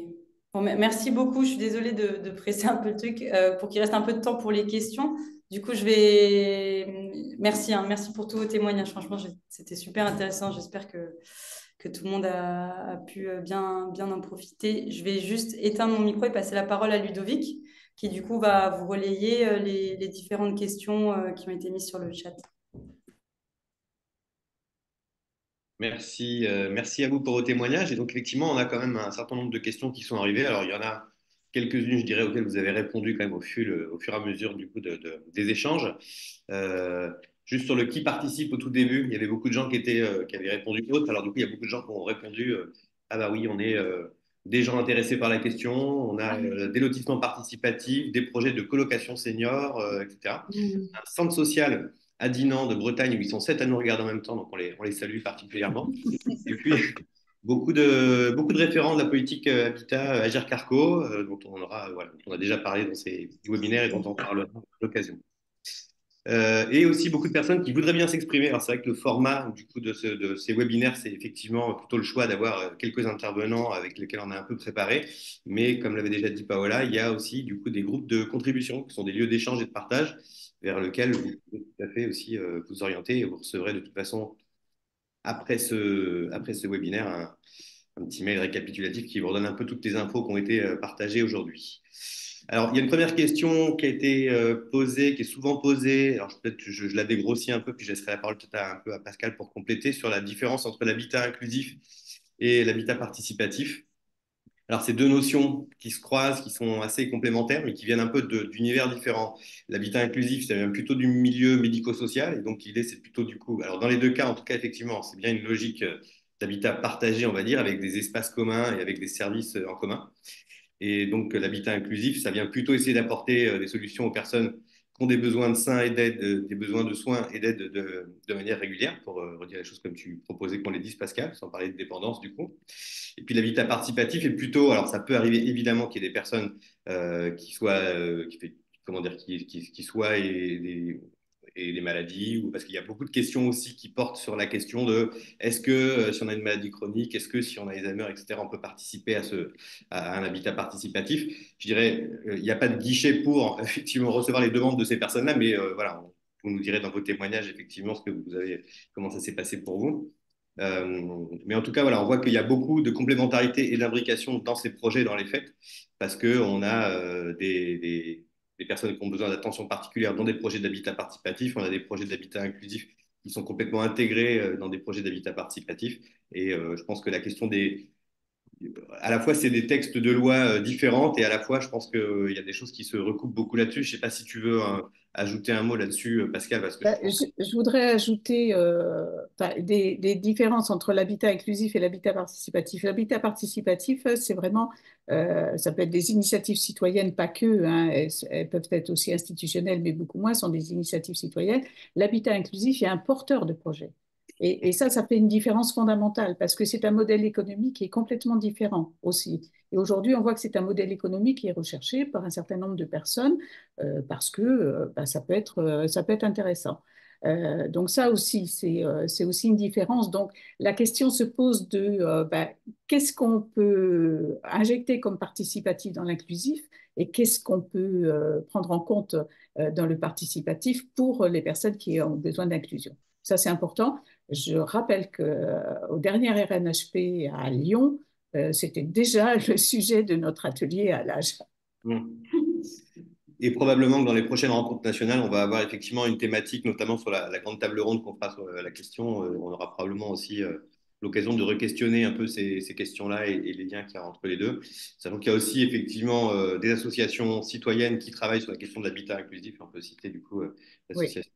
Bon, merci beaucoup. Je suis désolée de presser un peu le truc pour qu'il reste un peu de temps pour les questions. Du coup, je vais. Merci, hein, merci pour tous vos témoignages. Franchement, c'était super intéressant. J'espère que tout le monde a pu bien en profiter. Je vais juste éteindre mon micro et passer la parole à Ludovic, qui du coup va vous relayer les différentes questions qui ont été mises sur le chat. Merci, merci à vous pour vos témoignages. Et donc, effectivement, on a quand même un certain nombre de questions qui sont arrivées. Alors, il y en a quelques-unes, je dirais, auxquelles vous avez répondu quand même au fur et à mesure du coup, des échanges. Euh, Juste sur le qui participe au tout début, il y avait beaucoup de gens qui avaient répondu autre. Alors, du coup, il y a beaucoup de gens qui ont répondu ah bah oui, on est des gens intéressés par la question, on a des lotissements participatifs, des projets de colocation senior, etc. Un centre social à Dinan de Bretagne où ils sont 7 à nous regarder en même temps, donc on les salue particulièrement. Et puis, beaucoup de référents de la politique habitat Agir Carco, dont voilà, dont on a déjà parlé dans ces webinaires et dont on parlera à l'occasion. Et aussi beaucoup de personnes qui voudraient bien s'exprimer. Alors c'est vrai que le format du coup de ces webinaires, c'est effectivement plutôt le choix d'avoir quelques intervenants avec lesquels on a un peu préparé. Mais comme l'avait déjà dit Paola, il y a aussi du coup des groupes de contribution qui sont des lieux d'échange et de partage vers lesquels vous pouvez tout à fait aussi vous orienter et vous recevrez de toute façon après ce webinaire un petit mail récapitulatif qui vous redonne un peu toutes les infos qui ont été partagées aujourd'hui. Alors, il y a une première question qui a été posée, qui est souvent posée. Alors, peut-être que je la dégrossis un peu, puis je laisserai la parole peut-être un peu à Pascal pour compléter sur la différence entre l'habitat inclusif et l'habitat participatif. Alors, c'est deux notions qui se croisent, qui sont assez complémentaires, mais qui viennent un peu d'univers différents. L'habitat inclusif, ça vient plutôt du milieu médico-social, et donc l'idée, c'est plutôt du coup, alors dans les deux cas, en tout cas, effectivement, c'est bien une logique d'habitat partagé, on va dire, avec des espaces communs et avec des services en commun. Et donc, l'habitat inclusif, ça vient plutôt essayer d'apporter des solutions aux personnes qui ont des besoins de soins et d'aide, des besoins de soins et d'aide de manière régulière, pour redire les choses comme tu proposais qu'on les dise, Pascal, sans parler de dépendance du coup. Et puis l'habitat participatif est plutôt, alors ça peut arriver évidemment qu'il y ait des personnes qui soient, comment dire, qui soient et des maladies, ou parce qu'il y a beaucoup de questions aussi qui portent sur la question de est-ce que si on a une maladie chronique, est-ce que si on a Alzheimer, etc., on peut participer à un habitat participatif. Je dirais, il n'y a pas de guichet pour effectivement recevoir les demandes de ces personnes-là, mais voilà, vous nous direz dans vos témoignages effectivement comment ça s'est passé pour vous. Mais en tout cas, voilà, on voit qu'il y a beaucoup de complémentarité et d'imbrication dans ces projets, dans les faits, parce qu'on a des personnes qui ont besoin d'attention particulière dans des projets d'habitat participatif, on a des projets d'habitat inclusif qui sont complètement intégrés dans des projets d'habitat participatif. Et je pense que la question à la fois, c'est des textes de loi différentes et à la fois, je pense qu'il y a des choses qui se recoupent beaucoup là-dessus. Je ne sais pas si tu veux ajouter un mot là-dessus, Pascal, parce que je pense. Je voudrais ajouter enfin, des différences entre l'habitat inclusif et l'habitat participatif. L'habitat participatif, c'est vraiment, ça peut être des initiatives citoyennes, pas que, hein, elles peuvent être aussi institutionnelles, mais beaucoup moins sont des initiatives citoyennes. L'habitat inclusif, il y a un porteur de projet. Et ça fait une différence fondamentale parce que c'est un modèle économique qui est complètement différent aussi. Et aujourd'hui, on voit que c'est un modèle économique qui est recherché par un certain nombre de personnes parce que bah, ça peut être intéressant. Donc ça aussi, c'est aussi une différence. Donc la question se pose de bah, qu'est-ce qu'on peut injecter comme participatif dans l'inclusif et qu'est-ce qu'on peut prendre en compte dans le participatif pour les personnes qui ont besoin d'inclusion. Ça, c'est important. Je rappelle qu'au dernier RNHP à Lyon, c'était déjà le sujet de notre atelier à l'âge. Mm. Et probablement que dans les prochaines rencontres nationales, on va avoir effectivement une thématique, notamment sur la grande table ronde qu'on fera sur la question. On aura probablement aussi l'occasion de re-questionner un peu ces questions-là et les liens qu'il y a entre les deux. Sachant qu'il y a aussi effectivement des associations citoyennes qui travaillent sur la question de l'habitat inclusif. On peut citer du coup Oui. l'association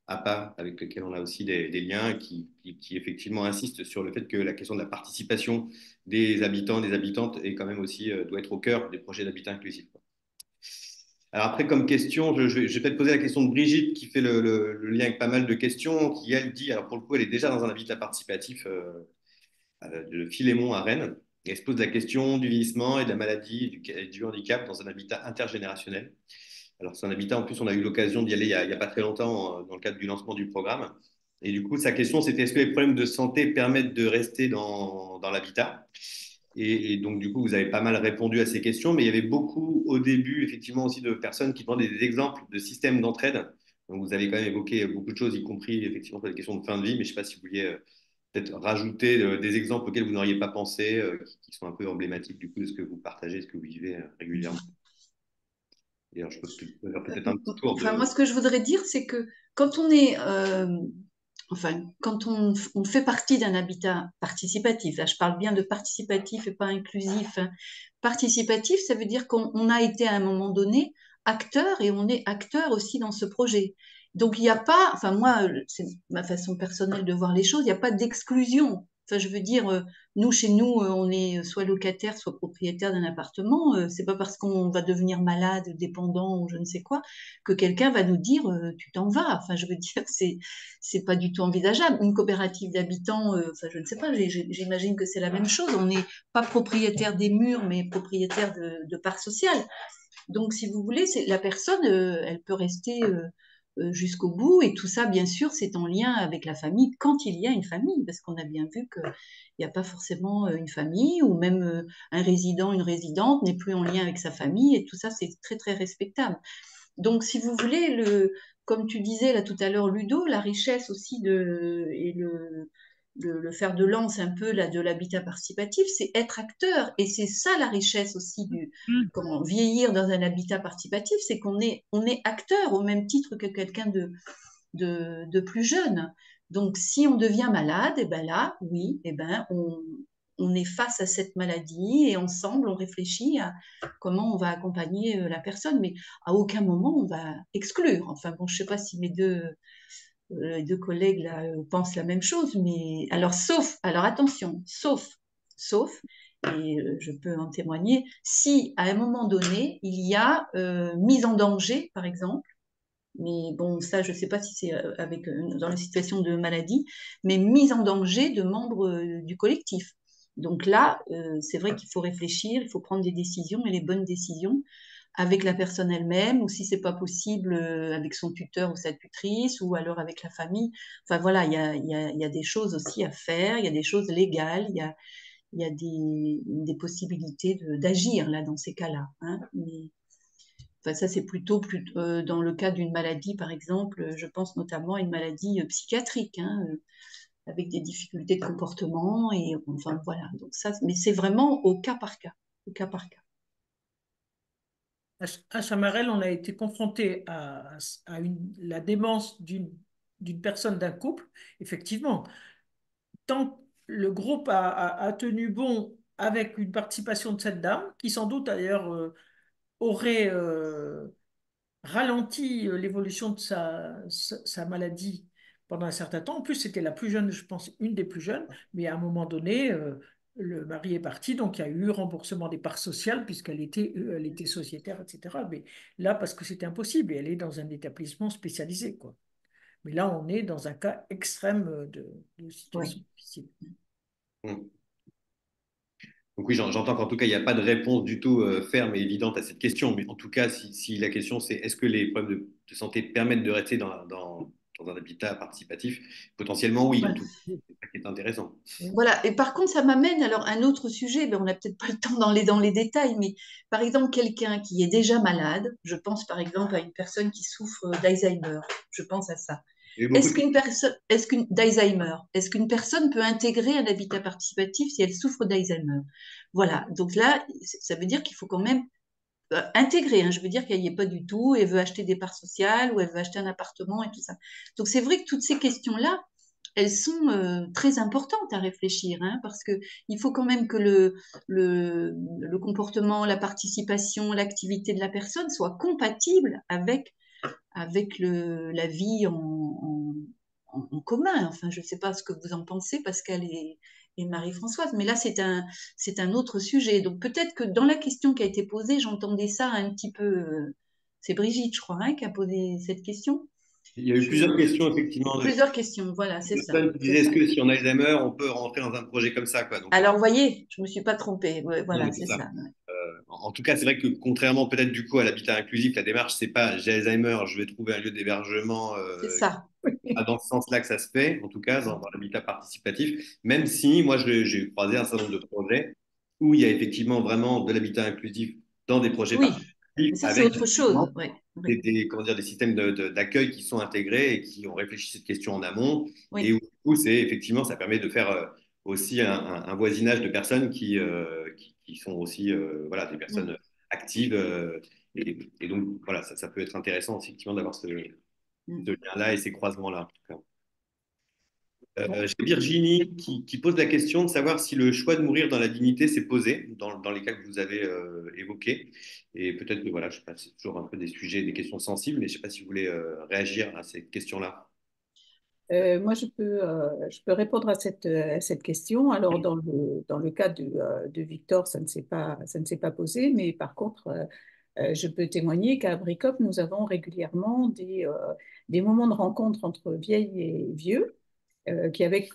APA, avec lequel on a aussi des liens qui effectivement insistent sur le fait que la question de la participation des habitants, des habitantes, est quand même aussi, doit être au cœur des projets d'habitat inclusif. Alors après, comme question, je vais peut-être poser la question de Brigitte, qui fait le lien avec pas mal de questions, qui elle dit, alors pour le coup, elle est déjà dans un habitat participatif de Philémon à Rennes, et elle se pose la question du vieillissement et de la maladie et du handicap dans un habitat intergénérationnel. Alors c'est un habitat, en plus, on a eu l'occasion d'y aller il y a pas très longtemps dans le cadre du lancement du programme. Et du coup, sa question, c'était est-ce que les problèmes de santé permettent de rester dans l'habitat? Et donc, du coup, vous avez pas mal répondu à ces questions, mais il y avait beaucoup au début, effectivement, aussi de personnes qui demandaient des exemples de systèmes d'entraide. Donc, vous avez quand même évoqué beaucoup de choses, y compris, effectivement, sur les questions de fin de vie, mais je ne sais pas si vous vouliez peut-être rajouter des exemples auxquels vous n'auriez pas pensé, qui sont un peu emblématiques, du coup, de ce que vous partagez, de ce que vous vivez régulièrement. D'ailleurs, je peux faire peut-être un petit tour Enfin, moi, de. ce que je voudrais dire, c'est que quand on est, enfin, quand on fait partie d'un habitat participatif, là, je parle bien de participatif et pas inclusif, hein. Participatif, ça veut dire qu'on a été à un moment donné acteur et on est acteur aussi dans ce projet. Donc, il n'y a pas, enfin, moi, c'est ma façon personnelle de voir les choses, il n'y a pas d'exclusion. Enfin, je veux dire, nous, chez nous, on est soit locataire, soit propriétaire d'un appartement. C'est pas parce qu'on va devenir malade, dépendant ou je ne sais quoi, que quelqu'un va nous dire tu t'en vas. Enfin, je veux dire, c'est pas du tout envisageable. Une coopérative d'habitants, enfin, je ne sais pas, j'imagine que c'est la même chose. On n'est pas propriétaire des murs, mais propriétaire de parts sociales. Donc, si vous voulez, la personne, elle peut rester jusqu'au bout. Et tout ça, bien sûr, c'est en lien avec la famille quand il y a une famille, parce qu'on a bien vu qu'il n'y a pas forcément une famille, ou même un résident, une résidente n'est plus en lien avec sa famille. Et tout ça, c'est très, très respectable. Donc, si vous voulez, comme tu disais là tout à l'heure, Ludo, la richesse aussi et le fer de lance un peu là, de l'habitat participatif, c'est être acteur. Et c'est ça la richesse aussi comment vieillir dans un habitat participatif, c'est on est acteur au même titre que quelqu'un de plus jeune. Donc, si on devient malade, et ben là, oui, et ben on est face à cette maladie et ensemble, on réfléchit à comment on va accompagner la personne, mais à aucun moment on va exclure. Enfin bon, je ne sais pas si mes deux collègues là pensent la même chose, mais alors attention, sauf, et je peux en témoigner, si à un moment donné il y a mise en danger, par exemple. Mais bon, ça, je ne sais pas si c'est dans la situation de maladie, mais mise en danger de membres du collectif. Donc là, c'est vrai qu'il faut réfléchir, il faut prendre des décisions et les bonnes décisions avec la personne elle-même, ou si c'est pas possible, avec son tuteur ou sa tutrice, ou alors avec la famille. Enfin voilà, il y a des choses aussi à faire, il y a des choses légales, il y a des possibilités d'agir là dans ces cas-là. Hein. Mais enfin, ça, c'est plutôt dans le cas d'une maladie, par exemple, je pense notamment à une maladie psychiatrique, hein, avec des difficultés de comportement, et enfin voilà. Donc ça, mais c'est vraiment au cas par cas, au cas par cas. À Chamarel, on a été confronté la démence d'une personne, d'un couple. Effectivement, tant le groupe a tenu bon avec une participation de cette dame, qui sans doute d'ailleurs aurait ralenti l'évolution de sa maladie pendant un certain temps. En plus, c'était la plus jeune, je pense, une des plus jeunes, mais à un moment donné, le mari est parti, donc il y a eu remboursement des parts sociales elle était sociétaire, etc. Mais là, parce que c'était impossible, et elle est dans un établissement spécialisé, quoi. Mais là, on est dans un cas extrême de situation Oui. difficile. Mm. Donc oui, j'entends qu'en tout cas, il n'y a pas de réponse du tout ferme et évidente à cette question. Mais en tout cas, si la question c'est est-ce que les problèmes de santé permettent de rester dans un habitat participatif, potentiellement oui, en Voilà. tout cas, c'est ça qui est intéressant. Voilà. Et par contre, ça m'amène alors à un autre sujet. Ben, on n'a peut-être pas le temps dans les détails, mais par exemple, quelqu'un qui est déjà malade, je pense par exemple à une personne qui souffre d'Alzheimer, je pense à ça. Il y a eu beaucoup de D'Alzheimer, est-ce qu'une personne peut intégrer un habitat participatif si elle souffre d'Alzheimer? Voilà. Donc là, ça veut dire qu'il faut quand même intégrer, hein. Je veux dire qu'elle n'y est pas du tout, elle veut acheter des parts sociales ou elle veut acheter un appartement et tout ça. Donc c'est vrai que toutes ces questions-là, elles sont très importantes à réfléchir, hein, parce que il faut quand même que le comportement, la participation, l'activité de la personne soit compatible avec la vie en commun. Enfin, je ne sais pas ce que vous en pensez, Pascal et Marie-Françoise, mais là, c'est un autre sujet. Donc peut-être que dans la question qui a été posée, j'entendais ça un petit peu. C'est Brigitte, je crois, hein, qui a posé cette question. Il y a eu Je... plusieurs questions, effectivement, de Plusieurs questions, voilà, c'est ça. personnes qui C'est disaient est-ce ça. que si on a Alzheimer, on peut rentrer dans un projet comme ça, quoi. Donc, Alors, vous voyez, je ne me suis pas trompée. Ouais, non, voilà, mais c'est c'est ça. ça. Ouais. En tout cas, c'est vrai que contrairement peut-être du coup à l'habitat inclusif, la démarche, c'est pas j'ai Alzheimer, je vais trouver un lieu d'hébergement C'est ça. pas dans ce sens-là que ça se fait, en tout cas dans l'habitat participatif, même si moi j'ai croisé un certain nombre de projets où il y a effectivement vraiment de l'habitat inclusif dans des projets Oui, mais participatifs ça, c'est avec autre chose. effectivement Ouais. Oui. comment dire, des systèmes d'accueil qui sont intégrés et qui ont réfléchi cette question en amont et où Oui. du coup, c'est effectivement, ça permet de faire aussi un voisinage de personnes qui sont aussi voilà, des Mm. personnes actives et donc voilà, ça peut être intéressant effectivement d'avoir ce Mm. lien-là et ces croisements-là en tout cas. Bon. J'ai Virginie qui pose la question de savoir si le choix de mourir dans la dignité s'est posé dans les cas que vous avez évoqués. Et peut-être que voilà, je sais pas, c'est toujours un peu des sujets, des questions sensibles, mais je ne sais pas si vous voulez réagir à cette question-là. Moi, je peux répondre à cette question. Alors, dans le cas de Victor, ça ne s'est pas posé, mais par contre, je peux témoigner qu'à Bricop, nous avons régulièrement des moments de rencontre entre vieilles et vieux qui avait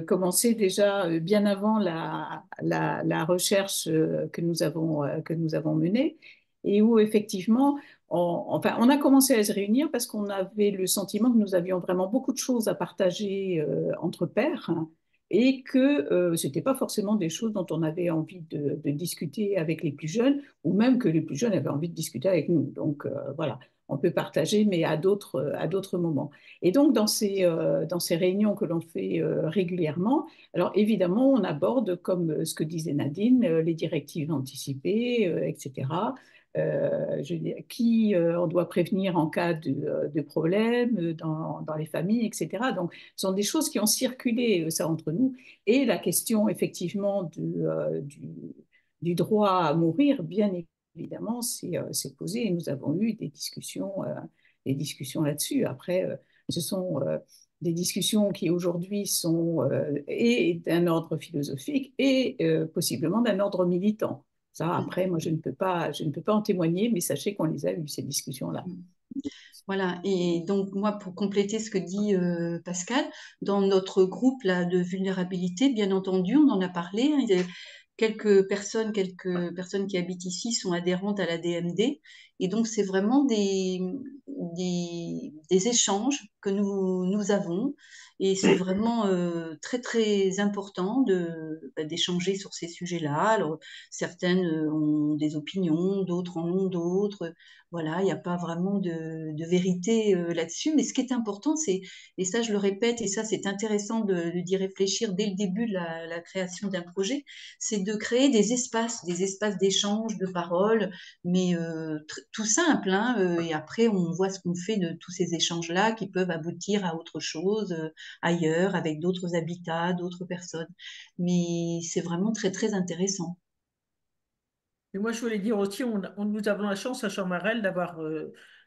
commencé déjà bien avant la recherche que nous avons menée et où effectivement, on a commencé à se réunir parce qu'on avait le sentiment que nous avions vraiment beaucoup de choses à partager entre pairs, hein, et que ce n'était pas forcément des choses dont on avait envie de discuter avec les plus jeunes ou même que les plus jeunes avaient envie de discuter avec nous. Donc voilà, on peut partager, mais à d'autres moments. Et donc, dans ces réunions que l'on fait régulièrement, alors évidemment, on aborde, comme ce que disait Nadine, les directives anticipées, etc. Qui on doit prévenir en cas de problème dans les familles, etc. Donc, ce sont des choses qui ont circulé, ça, entre nous. Et la question, effectivement, du droit à mourir, bien évidemment, c'est posée et nous avons eu des discussions là-dessus. Après, ce sont des discussions qui aujourd'hui sont et d'un ordre philosophique et possiblement d'un ordre militant. Ça, après, moi, je ne peux pas en témoigner, mais sachez qu'on les a eues, ces discussions-là. Voilà, et donc moi, pour compléter ce que dit Pascal, dans notre groupe là, de vulnérabilité, bien entendu, on en a parlé, hein, quelques personnes qui habitent ici sont adhérentes à la DMD, et donc c'est vraiment des échanges que nous avons, et c'est vraiment très très important d'échanger sur ces sujets-là. Alors, certaines ont des opinions, d'autres en ont d'autres. Voilà, il n'y a pas vraiment de vérité là-dessus, mais ce qui est important, et ça je le répète, et ça c'est intéressant d'y réfléchir dès le début de la création d'un projet, c'est de créer des espaces d'échange, de parole, mais tout simple, hein, et après on voit ce qu'on fait de tous ces échanges-là qui peuvent aboutir à autre chose ailleurs, avec d'autres habitats, d'autres personnes. Mais c'est vraiment très très intéressant. Et moi, je voulais dire aussi, nous avons la chance à Chamarel d'avoir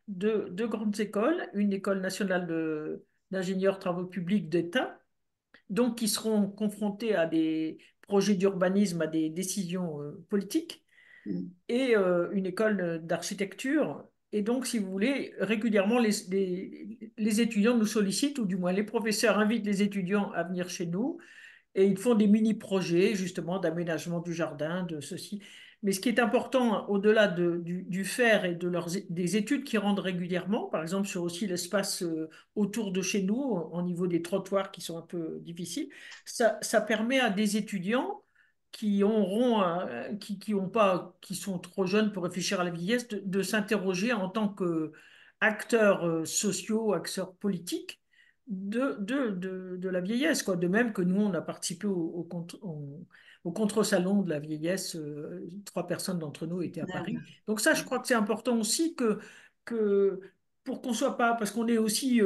deux grandes écoles, une école nationale d'ingénieurs travaux publics d'État, donc qui seront confrontés à des projets d'urbanisme, à des décisions politiques, Mm. et une école d'architecture. Et donc, si vous voulez, régulièrement, les étudiants nous sollicitent, ou du moins les professeurs invitent les étudiants à venir chez nous, et ils font des mini-projets justement d'aménagement du jardin, de ceci. Mais ce qui est important, au-delà du faire et des études qu'ils rendent régulièrement, par exemple sur aussi l'espace autour de chez nous, au niveau des trottoirs qui sont un peu difficiles, ça permet à des étudiants qui sont trop jeunes pour réfléchir à la vieillesse, de s'interroger en tant qu'acteurs sociaux, acteurs politiques de la vieillesse, quoi. De même que nous, on a participé au contre-salon de la vieillesse. 3 personnes d'entre nous étaient à Paris. D'accord. Donc ça, je crois que c'est important aussi que pour qu'on soit pas, parce qu'on est aussi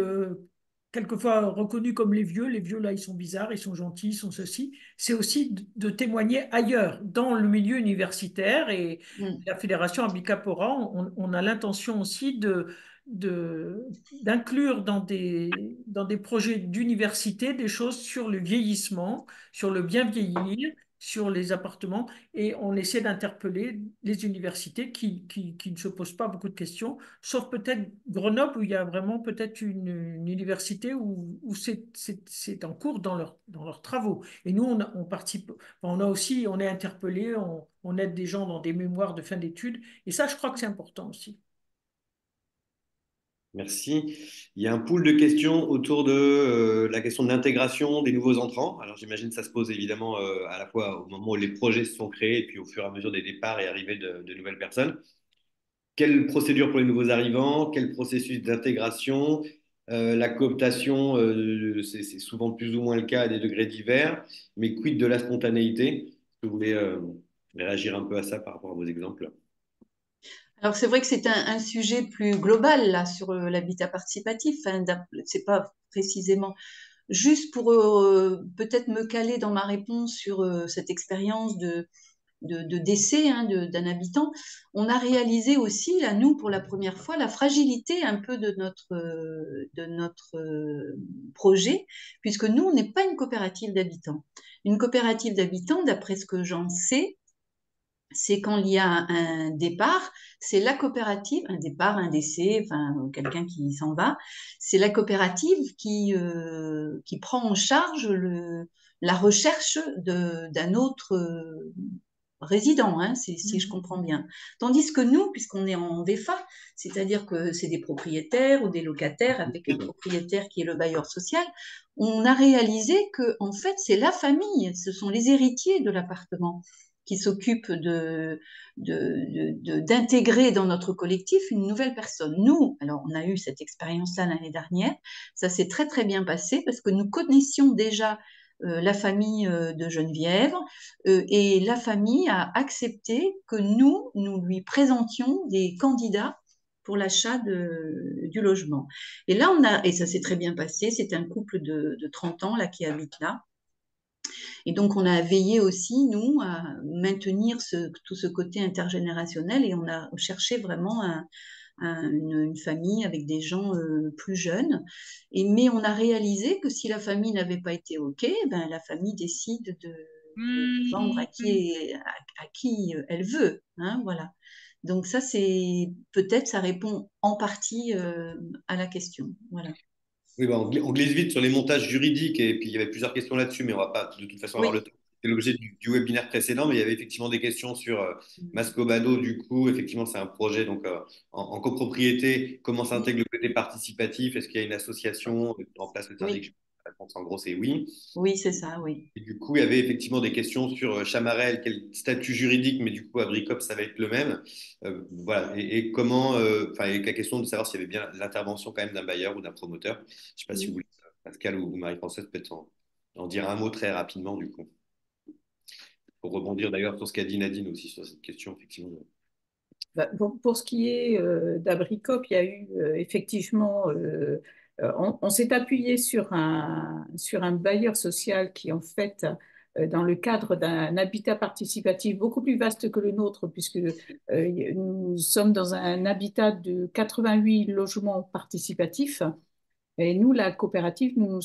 quelquefois reconnus comme les vieux là, ils sont bizarres, ils sont gentils, ils sont ceci. C'est aussi de témoigner ailleurs, dans le milieu universitaire, et Mm. la Fédération Ambicapora, on a l'intention aussi d'inclure dans des projets d'université des choses sur le vieillissement, sur le bien vieillir, sur les appartements, et on essaie d'interpeller les universités qui ne se posent pas beaucoup de questions, sauf peut-être Grenoble où il y a vraiment peut-être une université où c'est en cours dans leurs travaux. Et nous, on participe, enfin, on est interpellé, on aide des gens dans des mémoires de fin d'études, et ça, je crois que c'est important aussi. Merci. Il y a un pool de questions autour de la question de l'intégration des nouveaux entrants. Alors j'imagine que ça se pose évidemment à la fois au moment où les projets se sont créés et puis au fur et à mesure des départs et arrivées de nouvelles personnes. Quelle procédure pour les nouveaux arrivants? Quel processus d'intégration? La cooptation, c'est souvent plus ou moins le cas à des degrés divers, mais quid de la spontanéité? Est-ce que vous voulez réagir un peu à ça par rapport à vos exemples? Alors c'est vrai que c'est un sujet plus global là sur l'habitat participatif. Hein, c'est pas précisément juste pour peut-être me caler dans ma réponse sur cette expérience de décès hein, d'un habitant. On a réalisé aussi là nous pour la première fois la fragilité un peu de notre projet, puisque nous on n'est pas une coopérative d'habitants. Une coopérative d'habitants, d'après ce que j'en sais, c'est quand il y a un départ, c'est la coopérative, un départ, un décès, enfin quelqu'un qui s'en va, c'est la coopérative qui prend en charge la recherche d'un autre résident, hein, si je comprends bien. Tandis que nous, puisqu'on est en VFA, c'est-à-dire que c'est des propriétaires ou des locataires avec un propriétaire qui est le bailleur social, on a réalisé que en fait c'est la famille, ce sont les héritiers de l'appartement qui s'occupe d'intégrer dans notre collectif une nouvelle personne. Nous, alors on a eu cette expérience-là l'année dernière, ça s'est très très bien passé parce que nous connaissions déjà la famille de Geneviève et la famille a accepté que nous lui présentions des candidats pour l'achat du logement. Et là, et ça s'est très bien passé, c'est un couple de 30 ans là, qui habite là. Et donc, on a veillé aussi, nous, à maintenir tout ce côté intergénérationnel et on a cherché vraiment une famille avec des gens plus jeunes. Mais on a réalisé que si la famille n'avait pas été OK, ben, la famille décide de vendre à qui elle veut. Hein, voilà. Donc ça, c'est peut-être, ça répond en partie à la question. Voilà. Oui, bah, on glisse vite sur les montages juridiques et puis il y avait plusieurs questions là-dessus, mais on va pas de toute façon avoir le Oui. temps. C'est l'objet du webinaire précédent, mais il y avait effectivement des questions sur Mascobado. Du coup, effectivement, c'est un projet donc en copropriété. Comment s'intègre le côté participatif? Est-ce qu'il y a une association qui remplace le syndic? Oui, La réponse en gros, c'est oui. oui, c'est ça, oui. Et du coup, il y avait effectivement des questions sur Chamarel, quel statut juridique, mais du coup, à Bricop, ça va être le même. Voilà. Et comment, enfin, et la question de savoir s'il y avait bien l'intervention quand même d'un bailleur ou d'un promoteur. Je ne sais pas si vous voulez, Pascal ou Marie-Françoise, peut-être en dire un mot très rapidement, du coup. Pour rebondir d'ailleurs sur ce qu'a dit Nadine aussi sur cette question, effectivement. Pour ce qui est d'Abricop, il y a eu effectivement, on s'est appuyé sur un bailleur social qui, en fait, dans le cadre d'un habitat participatif beaucoup plus vaste que le nôtre, puisque nous sommes dans un habitat de 88 logements participatifs. Et nous, la coopérative, nous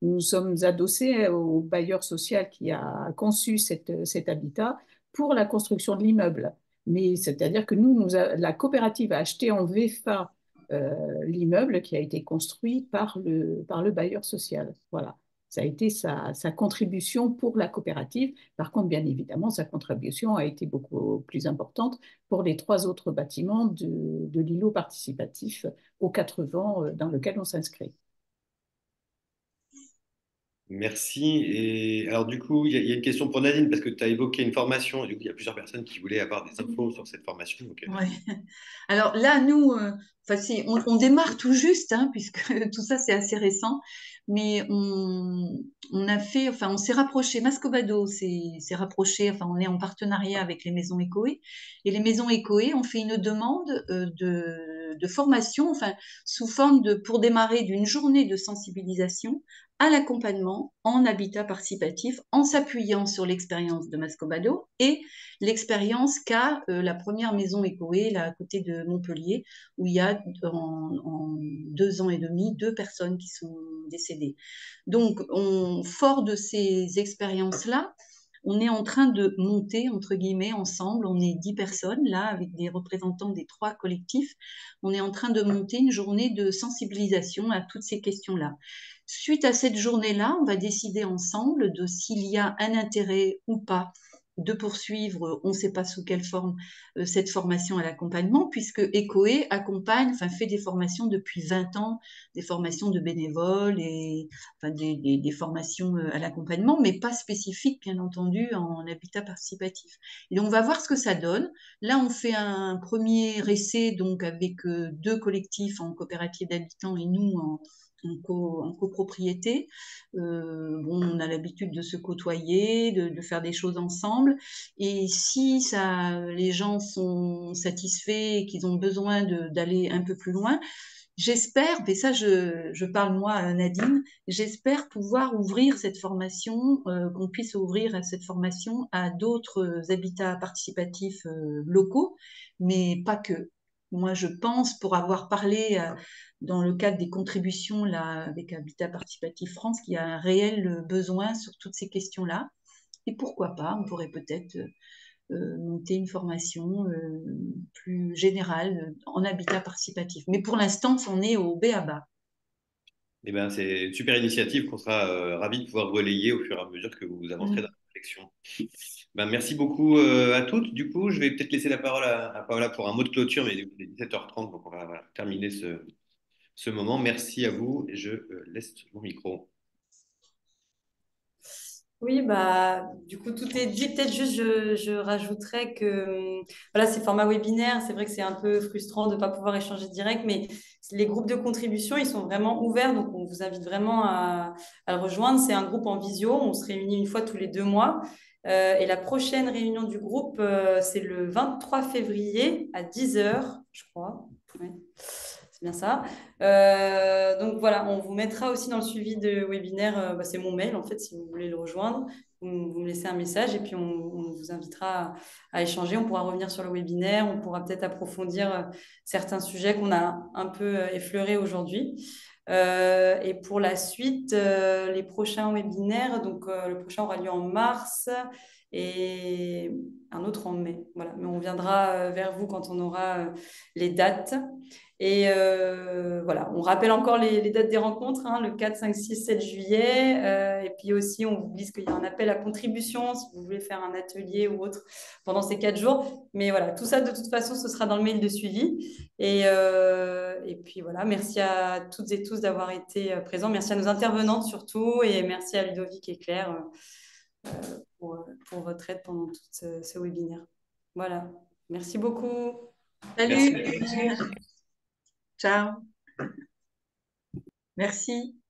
nous sommes adossés au bailleur social qui a conçu cet habitat pour la construction de l'immeuble. Mais c'est-à-dire que la coopérative a acheté en VFA l'immeuble qui a été construit par le bailleur social. Voilà. Ça a été sa contribution pour la coopérative. Par contre, bien évidemment, sa contribution a été beaucoup plus importante pour les 3 autres bâtiments de l'îlot participatif aux 4 vents dans lequel on s'inscrit. Merci. Et alors, du coup, il y a une question pour Nadine, parce que tu as évoqué une formation, et du coup, il y a plusieurs personnes qui voulaient avoir des infos sur cette formation. Donc, Ouais. Alors là, nous, on démarre tout juste, hein, puisque tout ça, c'est assez récent, mais on a fait, enfin, on s'est rapproché, Mascobado s'est rapproché, enfin, on est en partenariat avec les maisons Ecoé, et les maisons Ecoé ont fait une demande de formation, enfin, sous forme pour démarrer d'une journée de sensibilisation à l'accompagnement en habitat participatif, en s'appuyant sur l'expérience de Mascobado et l'expérience qu'a la première maison Ecoé, là, à côté de Montpellier, où il y a en 2 ans et demi 2 personnes qui sont décédées. Donc, fort de ces expériences-là, on est en train de monter, entre guillemets, ensemble, on est 10 personnes, là, avec des représentants des 3 collectifs, on est en train de monter une journée de sensibilisation à toutes ces questions-là. Suite à cette journée-là, on va décider ensemble de s'il y a un intérêt ou pas de poursuivre, on ne sait pas sous quelle forme, cette formation à l'accompagnement, puisque ECOE accompagne, enfin fait des formations depuis 20 ans, des formations de bénévoles et enfin, des formations à l'accompagnement, mais pas spécifiques, bien entendu, en habitat participatif. Et donc, on va voir ce que ça donne. Là, on fait un premier essai donc avec 2 collectifs en coopérative d'habitants et nous en copropriété. Bon, on a l'habitude de se côtoyer, de faire des choses ensemble. Et si les gens sont satisfaits et qu'ils ont besoin d'aller un peu plus loin, j'espère, mais ça je parle moi à Nadine, j'espère pouvoir ouvrir cette formation, qu'on puisse ouvrir cette formation à d'autres habitats participatifs locaux, mais pas que. Moi, je pense, pour avoir parlé dans le cadre des contributions là, avec Habitat Participatif France, qu'il y a un réel besoin sur toutes ces questions-là. Et pourquoi pas, on pourrait peut-être monter une formation plus générale en habitat participatif. Mais pour l'instant, on est au b.a.-ba. eh ben, c'est une super initiative qu'on sera ravis de pouvoir relayer au fur et à mesure que vous avancerez dans la réflexion. Ben, merci beaucoup à toutes. Du coup, je vais peut-être laisser la parole à Paola pour un mot de clôture, mais il est 17h30, donc on va voilà, terminer ce moment. Merci à vous et je laisse mon micro. Oui, bah, du coup, tout est dit. Peut-être juste, je rajouterais que voilà, ces formats webinaires, c'est vrai que c'est un peu frustrant de ne pas pouvoir échanger direct, mais les groupes de contribution, ils sont vraiment ouverts. Donc, on vous invite vraiment à le rejoindre. C'est un groupe en visio. On se réunit une fois tous les 2 mois. Et la prochaine réunion du groupe, c'est le 23 février à 10h, je crois. Ouais. C'est bien ça. Donc voilà, on vous mettra aussi dans le suivi de webinaire, c'est mon mail en fait, si vous voulez le rejoindre, vous me laissez un message et puis on vous invitera à échanger. On pourra revenir sur le webinaire, on pourra peut-être approfondir certains sujets qu'on a un peu effleurés aujourd'hui. Et pour la suite, les prochains webinaires, donc le prochain aura lieu en mars et un autre en mai. Voilà, mais on viendra vers vous quand on aura les dates. Et voilà, on rappelle encore les dates des rencontres, hein, le 4, 5, 6, 7 juillet. Et puis aussi, on vous glisse qu'il y a un appel à contribution si vous voulez faire un atelier ou autre pendant ces 4 jours. Mais voilà, tout ça, de toute façon, ce sera dans le mail de suivi. Et puis voilà, merci à toutes et tous d'avoir été présents. Merci à nos intervenantes surtout. Et merci à Ludovic et Claire pour votre aide pendant tout ce webinaire. Voilà, merci beaucoup. Salut. Merci. Ciao. Merci.